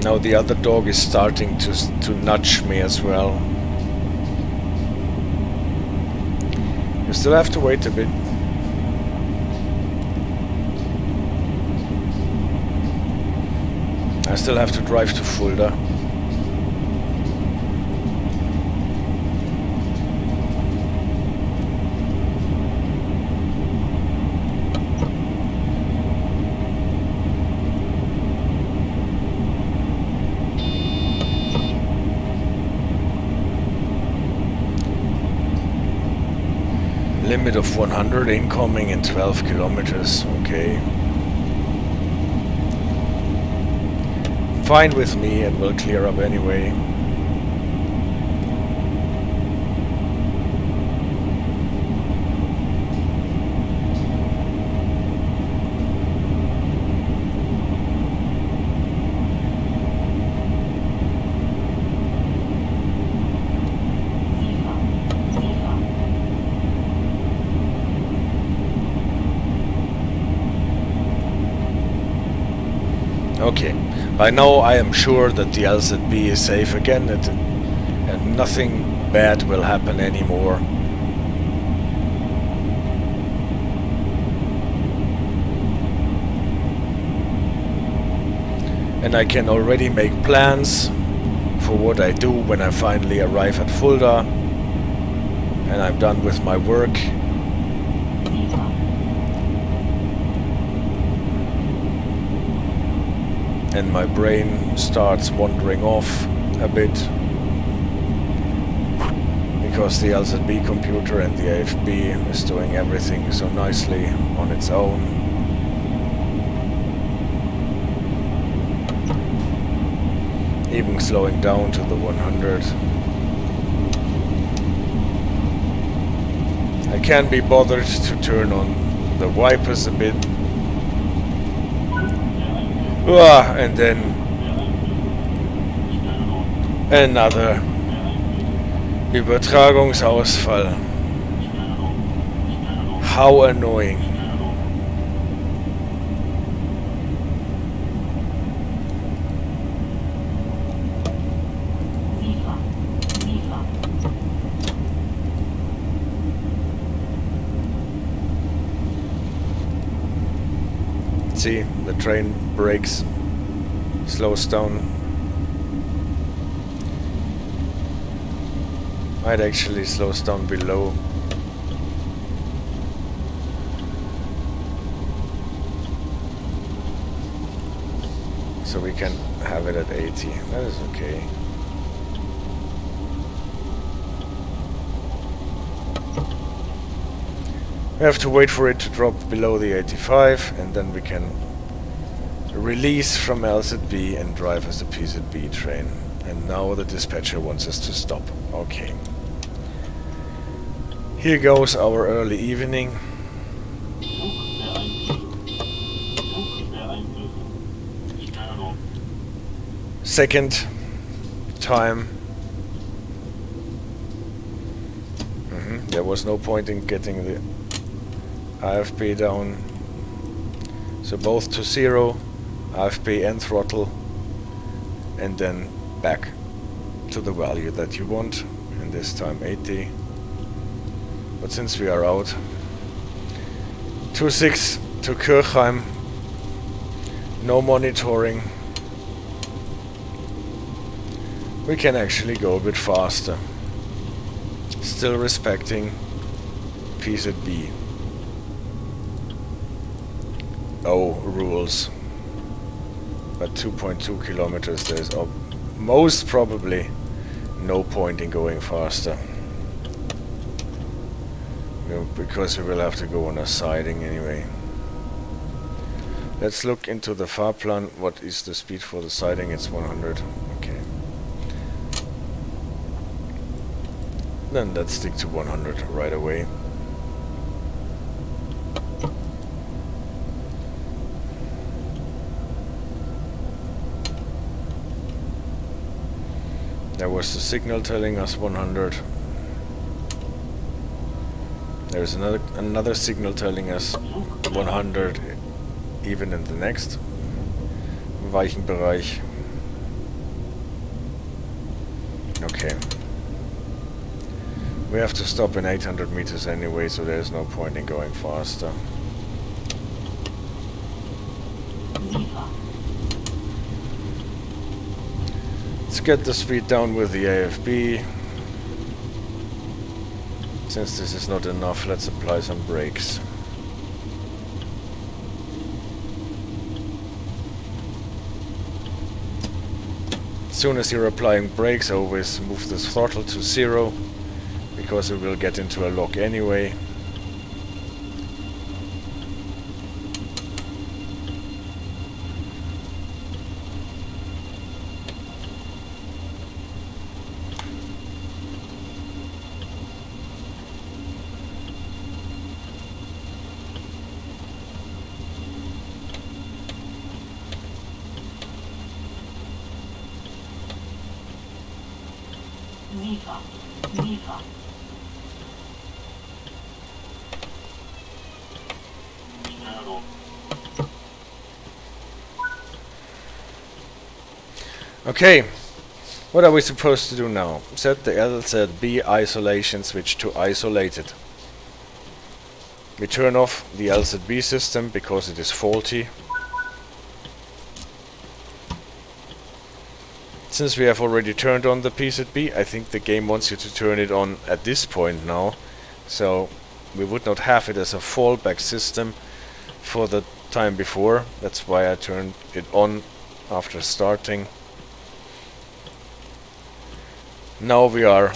Now the other dog is starting to nudge me as well. You still have to wait a bit. I still have to drive to Fulda. Limit of 100 incoming in 12 kilometers, okay. Fine with me, and will clear up anyway. Okay, by now I am sure that the LZB is safe again and nothing bad will happen anymore. And I can already make plans for what I do when I finally arrive at Fulda and I'm done with my work. And my brain starts wandering off a bit because the LZB computer and the AFB is doing everything so nicely on its own. Even slowing down to the 100. I can't be bothered to turn on the wipers a bit. And then another Übertragungsausfall. How annoying. See, the train brakes, slows down. Might actually slows down below. So we can have it at 80. That is okay. We have to wait for it to drop below the 85 and then we can release from LZB and drive as a PZB train. And now the dispatcher wants us to stop. Okay. Here goes our early evening. Second time. There was no point in getting the AFB down. So both to 0, AFB and throttle, and then back to the value that you want, and this time 80. But since we are out, 2.6 to Kirchheim, no monitoring, we can actually go a bit faster, still respecting PZB O rules. But 2.2 kilometers, there's most probably no point in going faster. Because we will have to go on a siding anyway. Let's look into the Fahrplan. What is the speed for the siding? It's 100. Okay. Then let's stick to 100 right away. There was the signal telling us 100. There's another signal telling us 100 even in the next Weichenbereich. Okay. We have to stop in 800 meters anyway, so there's no point in going faster. Let's get the speed down with the AFB. Since this is not enough, let's apply some brakes. As soon as you're applying brakes, always move the throttle to 0, because it will get into a lock anyway. Sifa. Okay, what are we supposed to do now? Set the LZB isolation switch to isolated. We turn off the LZB system because it is faulty. Since we have already turned on the PZB, I think the game wants you to turn it on at this point now. So we would not have it as a fallback system for the time before. That's why I turned it on after starting. Now we are...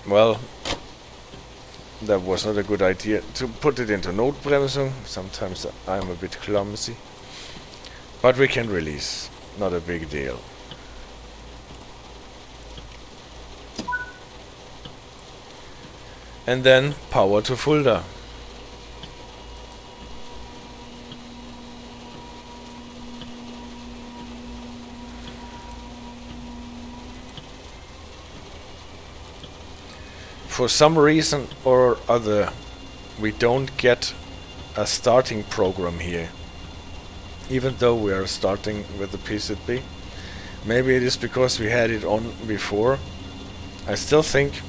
Well, that was not a good idea to put it into Notbremsung. Sometimes I'm a bit clumsy. But we can release. Not a big deal. And then power to Fulda. For some reason or other, we don't get a starting program here, even though we are starting with the PZB. Maybe it is because we had it on before. I still think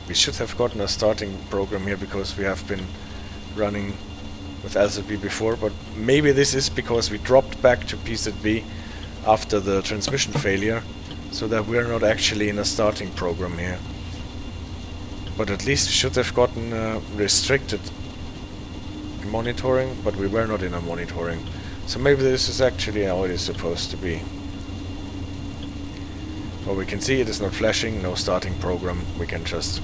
we should have gotten a starting program here because we have been running with LZB before, but maybe this is because we dropped back to PZB after the transmission failure, so that we are not actually in a starting program here. But at least we should have gotten restricted monitoring, but we were not in a monitoring. So maybe this is actually how it is supposed to be. Well, we can see it is not flashing, no starting program. We can just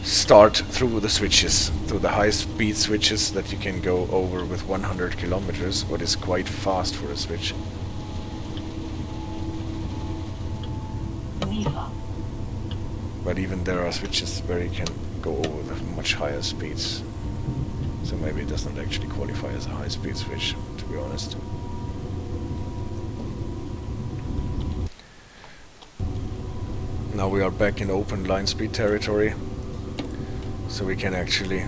start through the switches, through the high-speed switches that you can go over with 100 kilometers, what is quite fast for a switch. But even there are switches where you can go over with much higher speeds. So maybe it does not actually qualify as a high-speed switch, to be honest. Now we are back in open line speed territory. So we can actually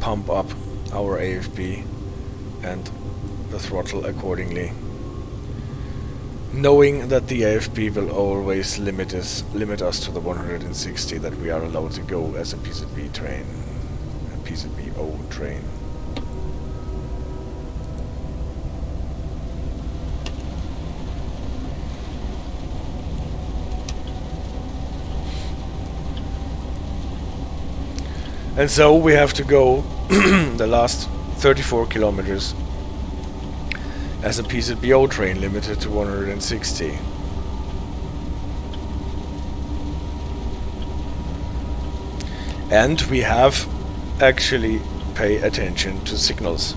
pump up our AFB and the throttle accordingly. knowing that the AFP will always limit us to the 160 that we are allowed to go as a PZB train, a PZB O train. And so we have to go the last 34 kilometers as a PZB O train limited to 160. And we have actually pay attention to signals.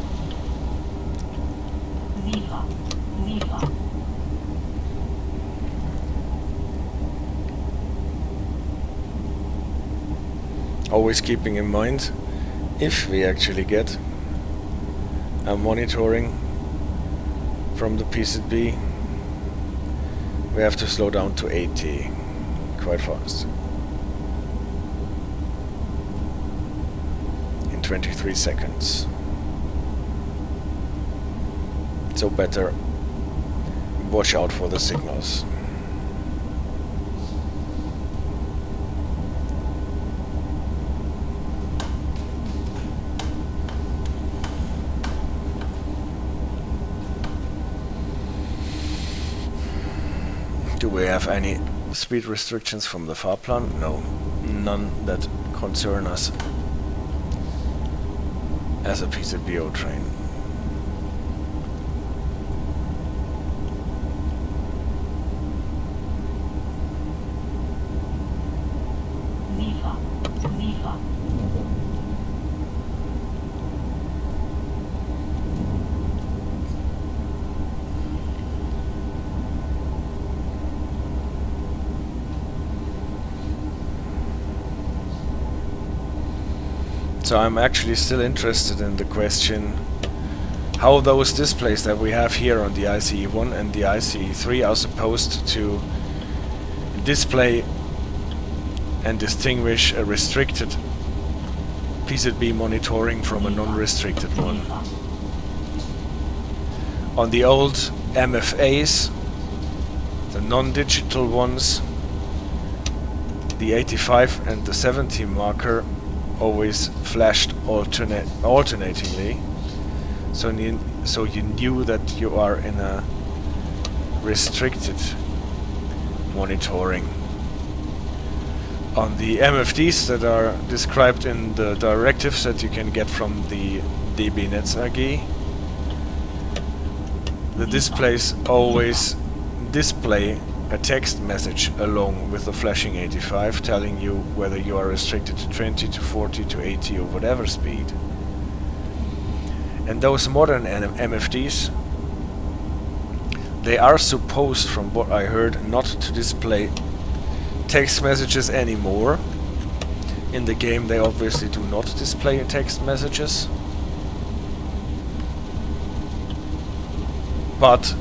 Sifa. Sifa. Always keeping in mind, if we actually get a monitoring from the PZB, we have to slow down to 80 quite fast. In 23 seconds. So better watch out for the signals. Do we have any speed restrictions from the Fahrplan? No, none that concern us as a PZB O train. Sifa. Sifa. So I'm actually still interested in the question how those displays that we have here on the ICE1 and the ICE3 are supposed to display and distinguish a restricted PZB monitoring from a non-restricted one. On the old MFAs, the non-digital ones, the 85 and the 70 marker always flashed alternatingly, so you knew that you are in a restricted monitoring. On the MFDs that are described in the directives that you can get from the DB Netz AG, the displays always display a text message along with the flashing 85 telling you whether you are restricted to 20, to 40, to 80 or whatever speed. And those modern MFDs, they are supposed, from what I heard, not to display text messages anymore. In the game they obviously do not display text messages. But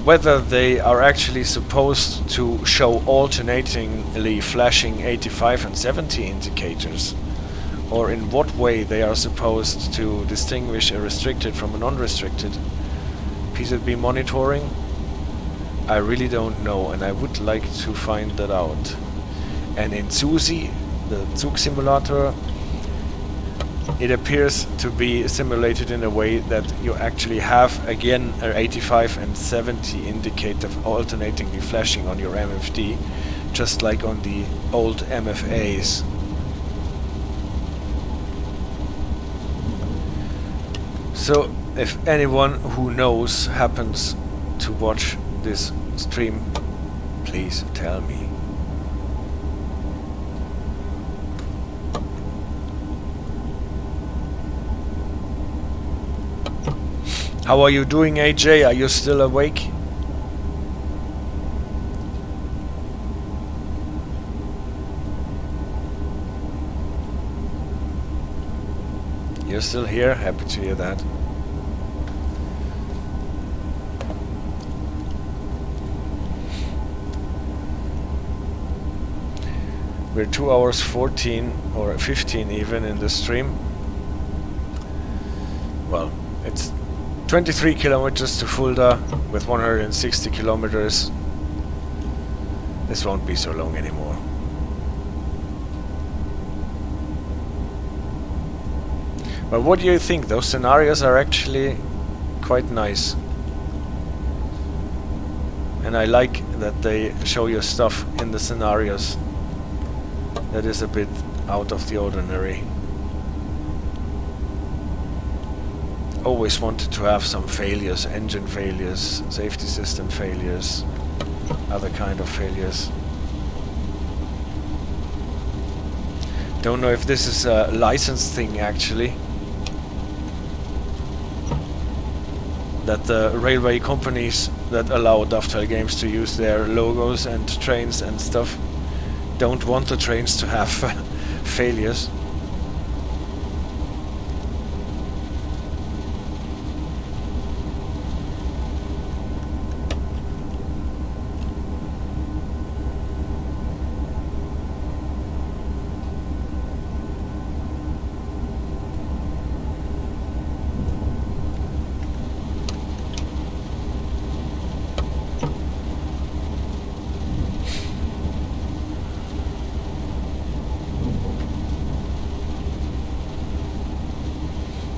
whether they are actually supposed to show alternatingly flashing 85 and 70 indicators, or in what way they are supposed to distinguish a restricted from a non-restricted PZB monitoring, I really don't know, and I would like to find that out. And in Susi, the Zug simulator, it appears to be simulated in a way that you actually have again an 85 and 70 indicator alternatingly flashing on your MFD, just like on the old MFAs. So if anyone who knows happens to watch this stream, please tell me. How are you doing, AJ? Are you still awake? You're still here? Happy to hear that. We're 2 hours 14 or 15 even in the stream. Well, it's 23 kilometers to Fulda with 160 kilometers. This won't be so long anymore. But what do you think? Those scenarios are actually quite nice. And I like that they show you stuff in the scenarios that is a bit out of the ordinary. Always wanted to have some failures, engine failures, safety system failures, other kind of failures. Don't know if this is a license thing actually. That the railway companies that allow Dovetail games to use their logos and trains and stuff don't want the trains to have failures.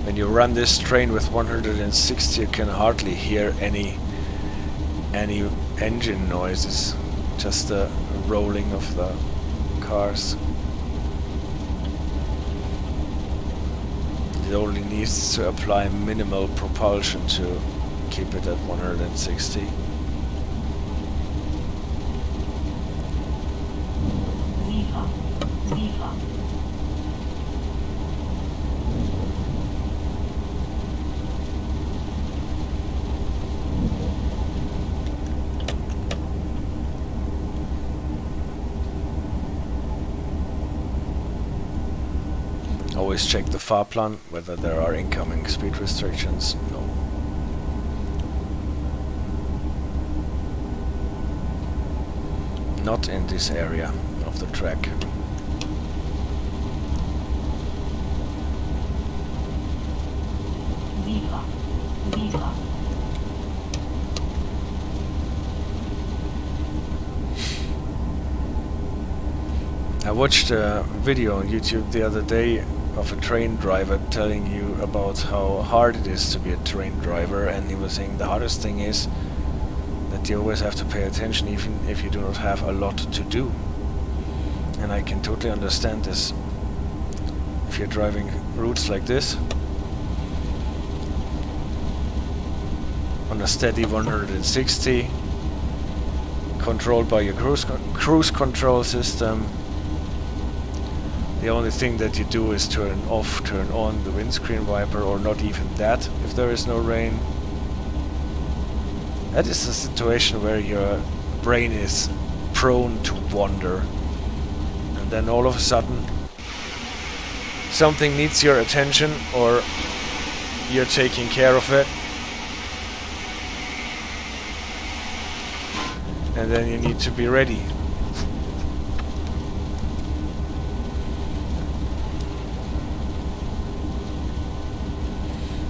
When you run this train with 160, you can hardly hear any engine noises, just the rolling of the cars. It only needs to apply minimal propulsion to keep it at 160. Sifa. Sifa. Always check the Fahrplan, whether there are incoming speed restrictions. No. Not in this area of the track. Sifa. Sifa. I watched a video on YouTube the other day of a train driver telling you about how hard it is to be a train driver, and he was saying the hardest thing is that you always have to pay attention even if you do not have a lot to do. And I can totally understand this. If you're driving routes like this on a steady 160, controlled by your cruise control system, the only thing that you do is turn off, turn on the windscreen wiper, or not even that if there is no rain. That is a situation where your brain is prone to wander, and then all of a sudden something needs your attention, or you're taking care of it, and then you need to be ready.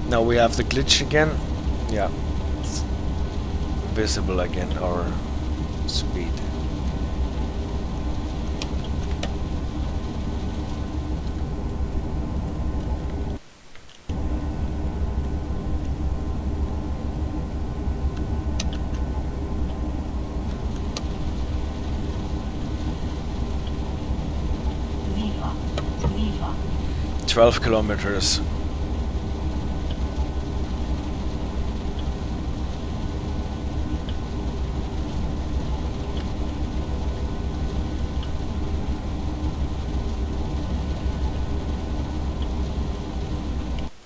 Now we have the glitch again. Yeah, it's visible again, our speed. Sifa. Sifa. 12 kilometers.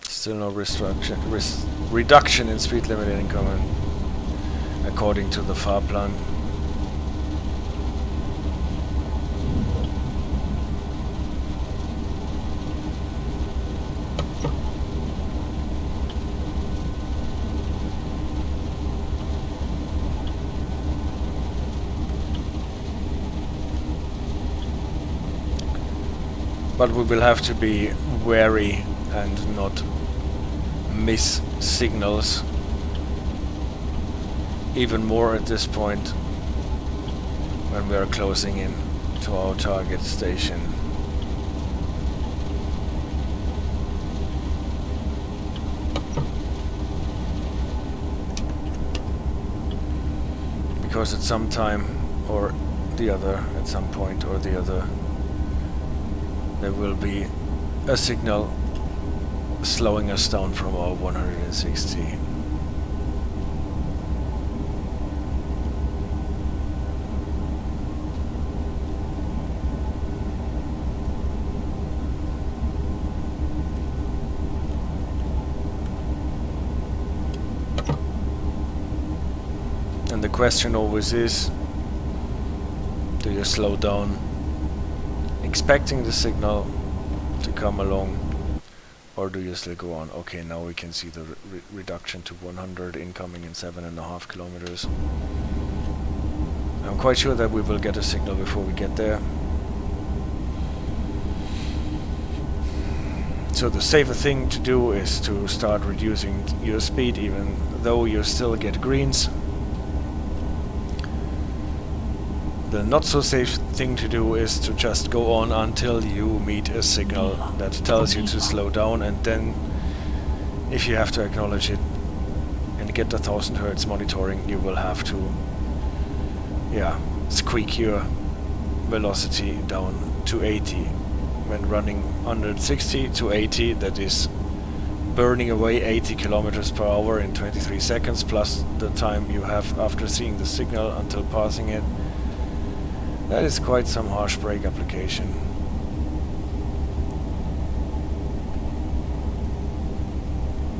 Still no reduction in speed limit incoming, according to the Fahrplan. But we will have to be wary and not miss signals even more at this point when we are closing in to our target station. Because at some time or the other, at some point or the other, there will be a signal slowing us down from our 160. And the question always is, do you slow down expecting the signal to come along, or do you still go on? Okay, now we can see the reduction to 100 incoming in 7.5 kilometers. I'm quite sure that we will get a signal before we get there. So the safer thing to do is to start reducing your speed, even though you still get greens. The not so safe thing to do is to just go on until you meet a signal that tells you to slow down, and then if you have to acknowledge it and get the 1000 Hertz monitoring, you will have to squeak your velocity down to 80. When running 160 to 80, that is burning away 80 kilometers per hour in 23 seconds, plus the time you have after seeing the signal until passing it. That is quite some harsh brake application.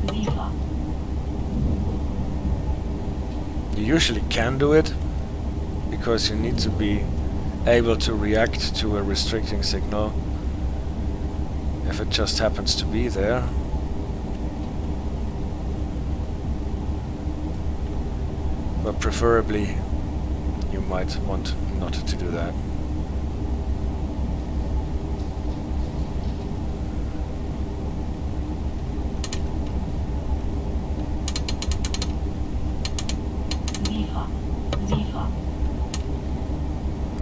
Sifa. You usually can do it, because you need to be able to react to a restricting signal if it just happens to be there. But preferably you might want not to do that. Sifa. Sifa.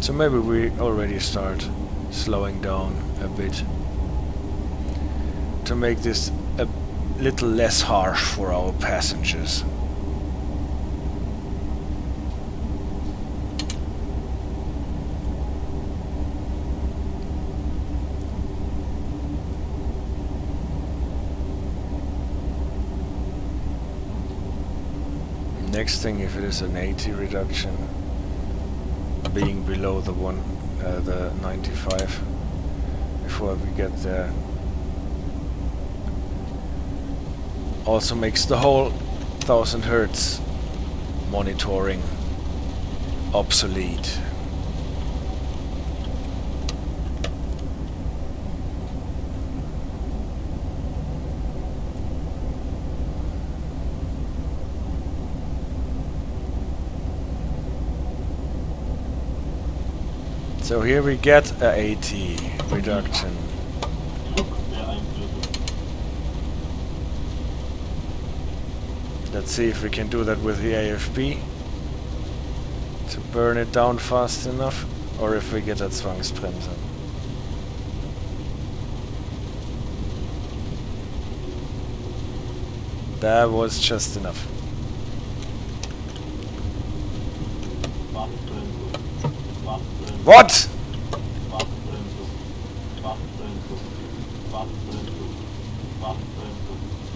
So maybe we already start slowing down a bit to make this a little less harsh for our passengers. Next thing, if it is an 80 reduction, being below the 95 before we get there, also makes the whole 1000 Hertz monitoring obsolete. So here we get a 80 reduction. Let's see if we can do that with the AFB to burn it down fast enough, or if we get a Zwangsbremse. That was just enough. What?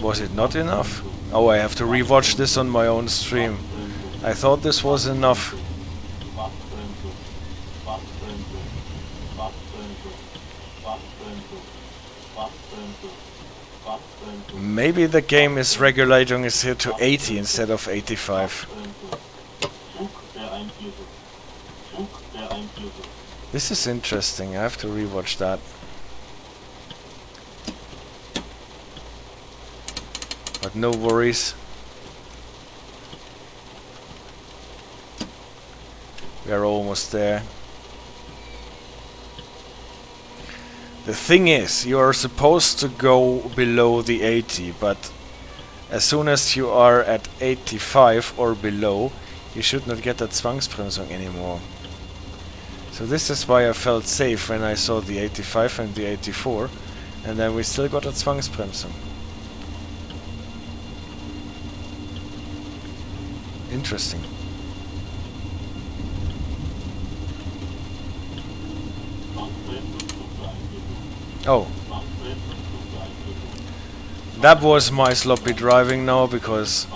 Was it not enough? Oh, I have to rewatch this on my own stream. I thought this was enough. Maybe the game is regulating us here to 80 instead of 85. This is interesting, I have to rewatch that. But no worries. We are almost there. The thing is, you are supposed to go below the 80, but As soon as you are at 85 or below, you should not get that Zwangsbremsung anymore. So this is why I felt safe when I saw the 85 and the 84, and then we still got a Zwangsbremsung. Interesting. Oh. That was my sloppy driving now, because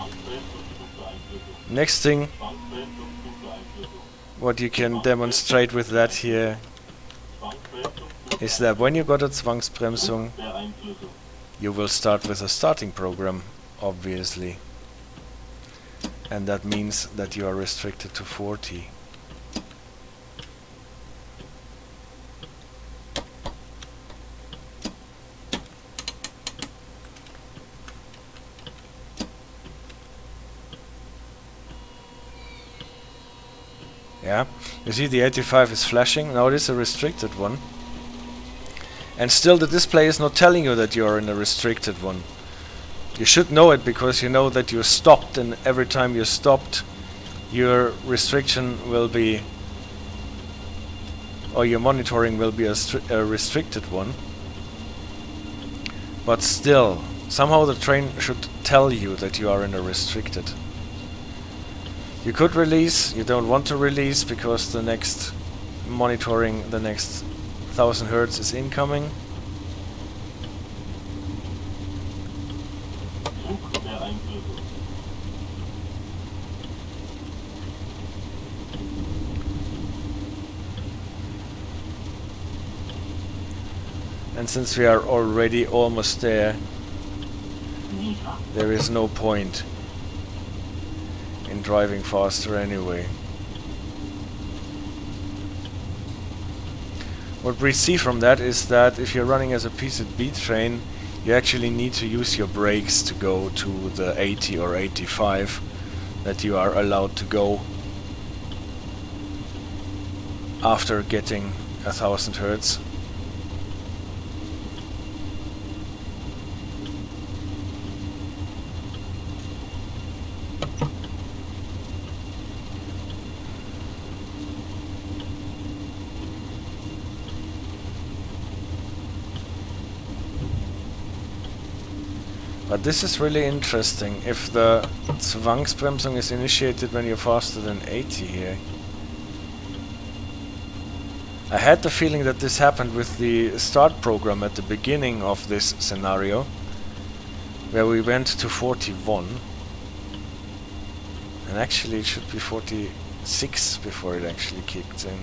next thing what you can demonstrate with that here is that when you got a Zwangsbremsung, you will start with a starting program, obviously. And that means that you are restricted to 40. Yeah, you see the 85 is flashing. Now it is a restricted one. And still the display is not telling you that you are in a restricted one. You should know it because you know that you stopped, and every time you stopped, your restriction will be, or your monitoring will be a restricted one. But still, somehow the train should tell you that you are in a restricted. You could release, you don't want to release because the next monitoring, the next 1000 Hertz is incoming. And since we are already almost there, there is no point in driving faster anyway. What we see from that is that if you're running as a PZB train, you actually need to use your brakes to go to the 80 or 85 that you are allowed to go after getting 1000 Hertz. But this is really interesting, if the Zwangsbremsung is initiated when you're faster than 80 here. I had the feeling that this happened with the start program at the beginning of this scenario, where we went to 41. And actually it should be 46 before it actually kicked in.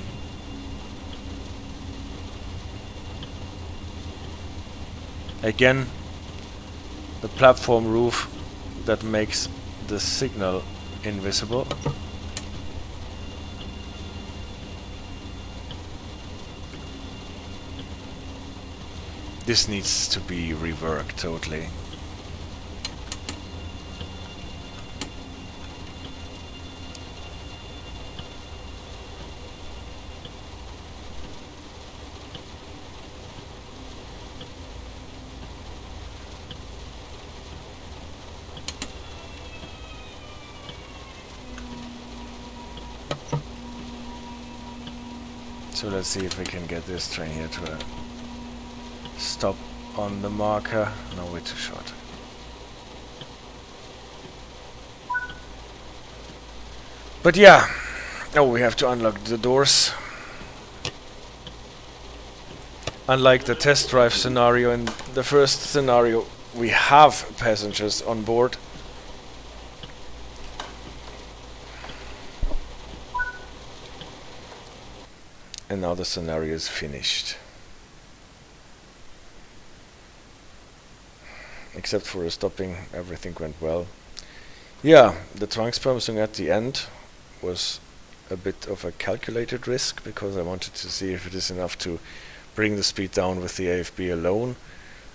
Again, the platform roof that makes the signal invisible. This needs to be reworked totally. So let's see if we can get this train here to stop on the marker. No, we're too short. But yeah, oh, we have to unlock the doors. Unlike the test drive scenario, in the first scenario we have passengers on board. And now the scenario is finished. Except for the stopping, everything went well. Yeah, the Zwangsbremsung at the end was a bit of a calculated risk, because I wanted to see if it is enough to bring the speed down with the AFB alone.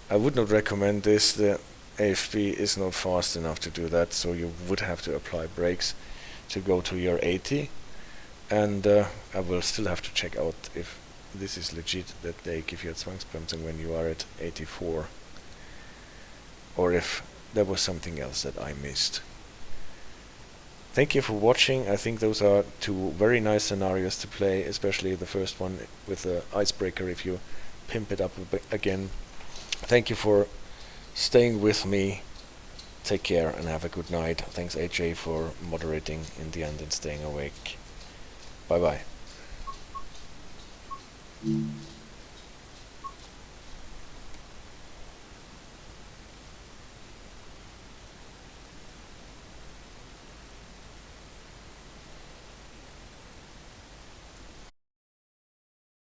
I would not recommend this. The AFB is not fast enough to do that, so you would have to apply brakes to go to your 80. And I will still have to check out if this is legit, that they give you a Zwangsbremsung when you are at 84. Or if there was something else that I missed. Thank you for watching. I think those are two very nice scenarios to play, especially the first one with the icebreaker if you pimp it up again. Thank you for staying with me. Take care and have a good night. Thanks AJ for moderating in the end and staying awake. Bye bye.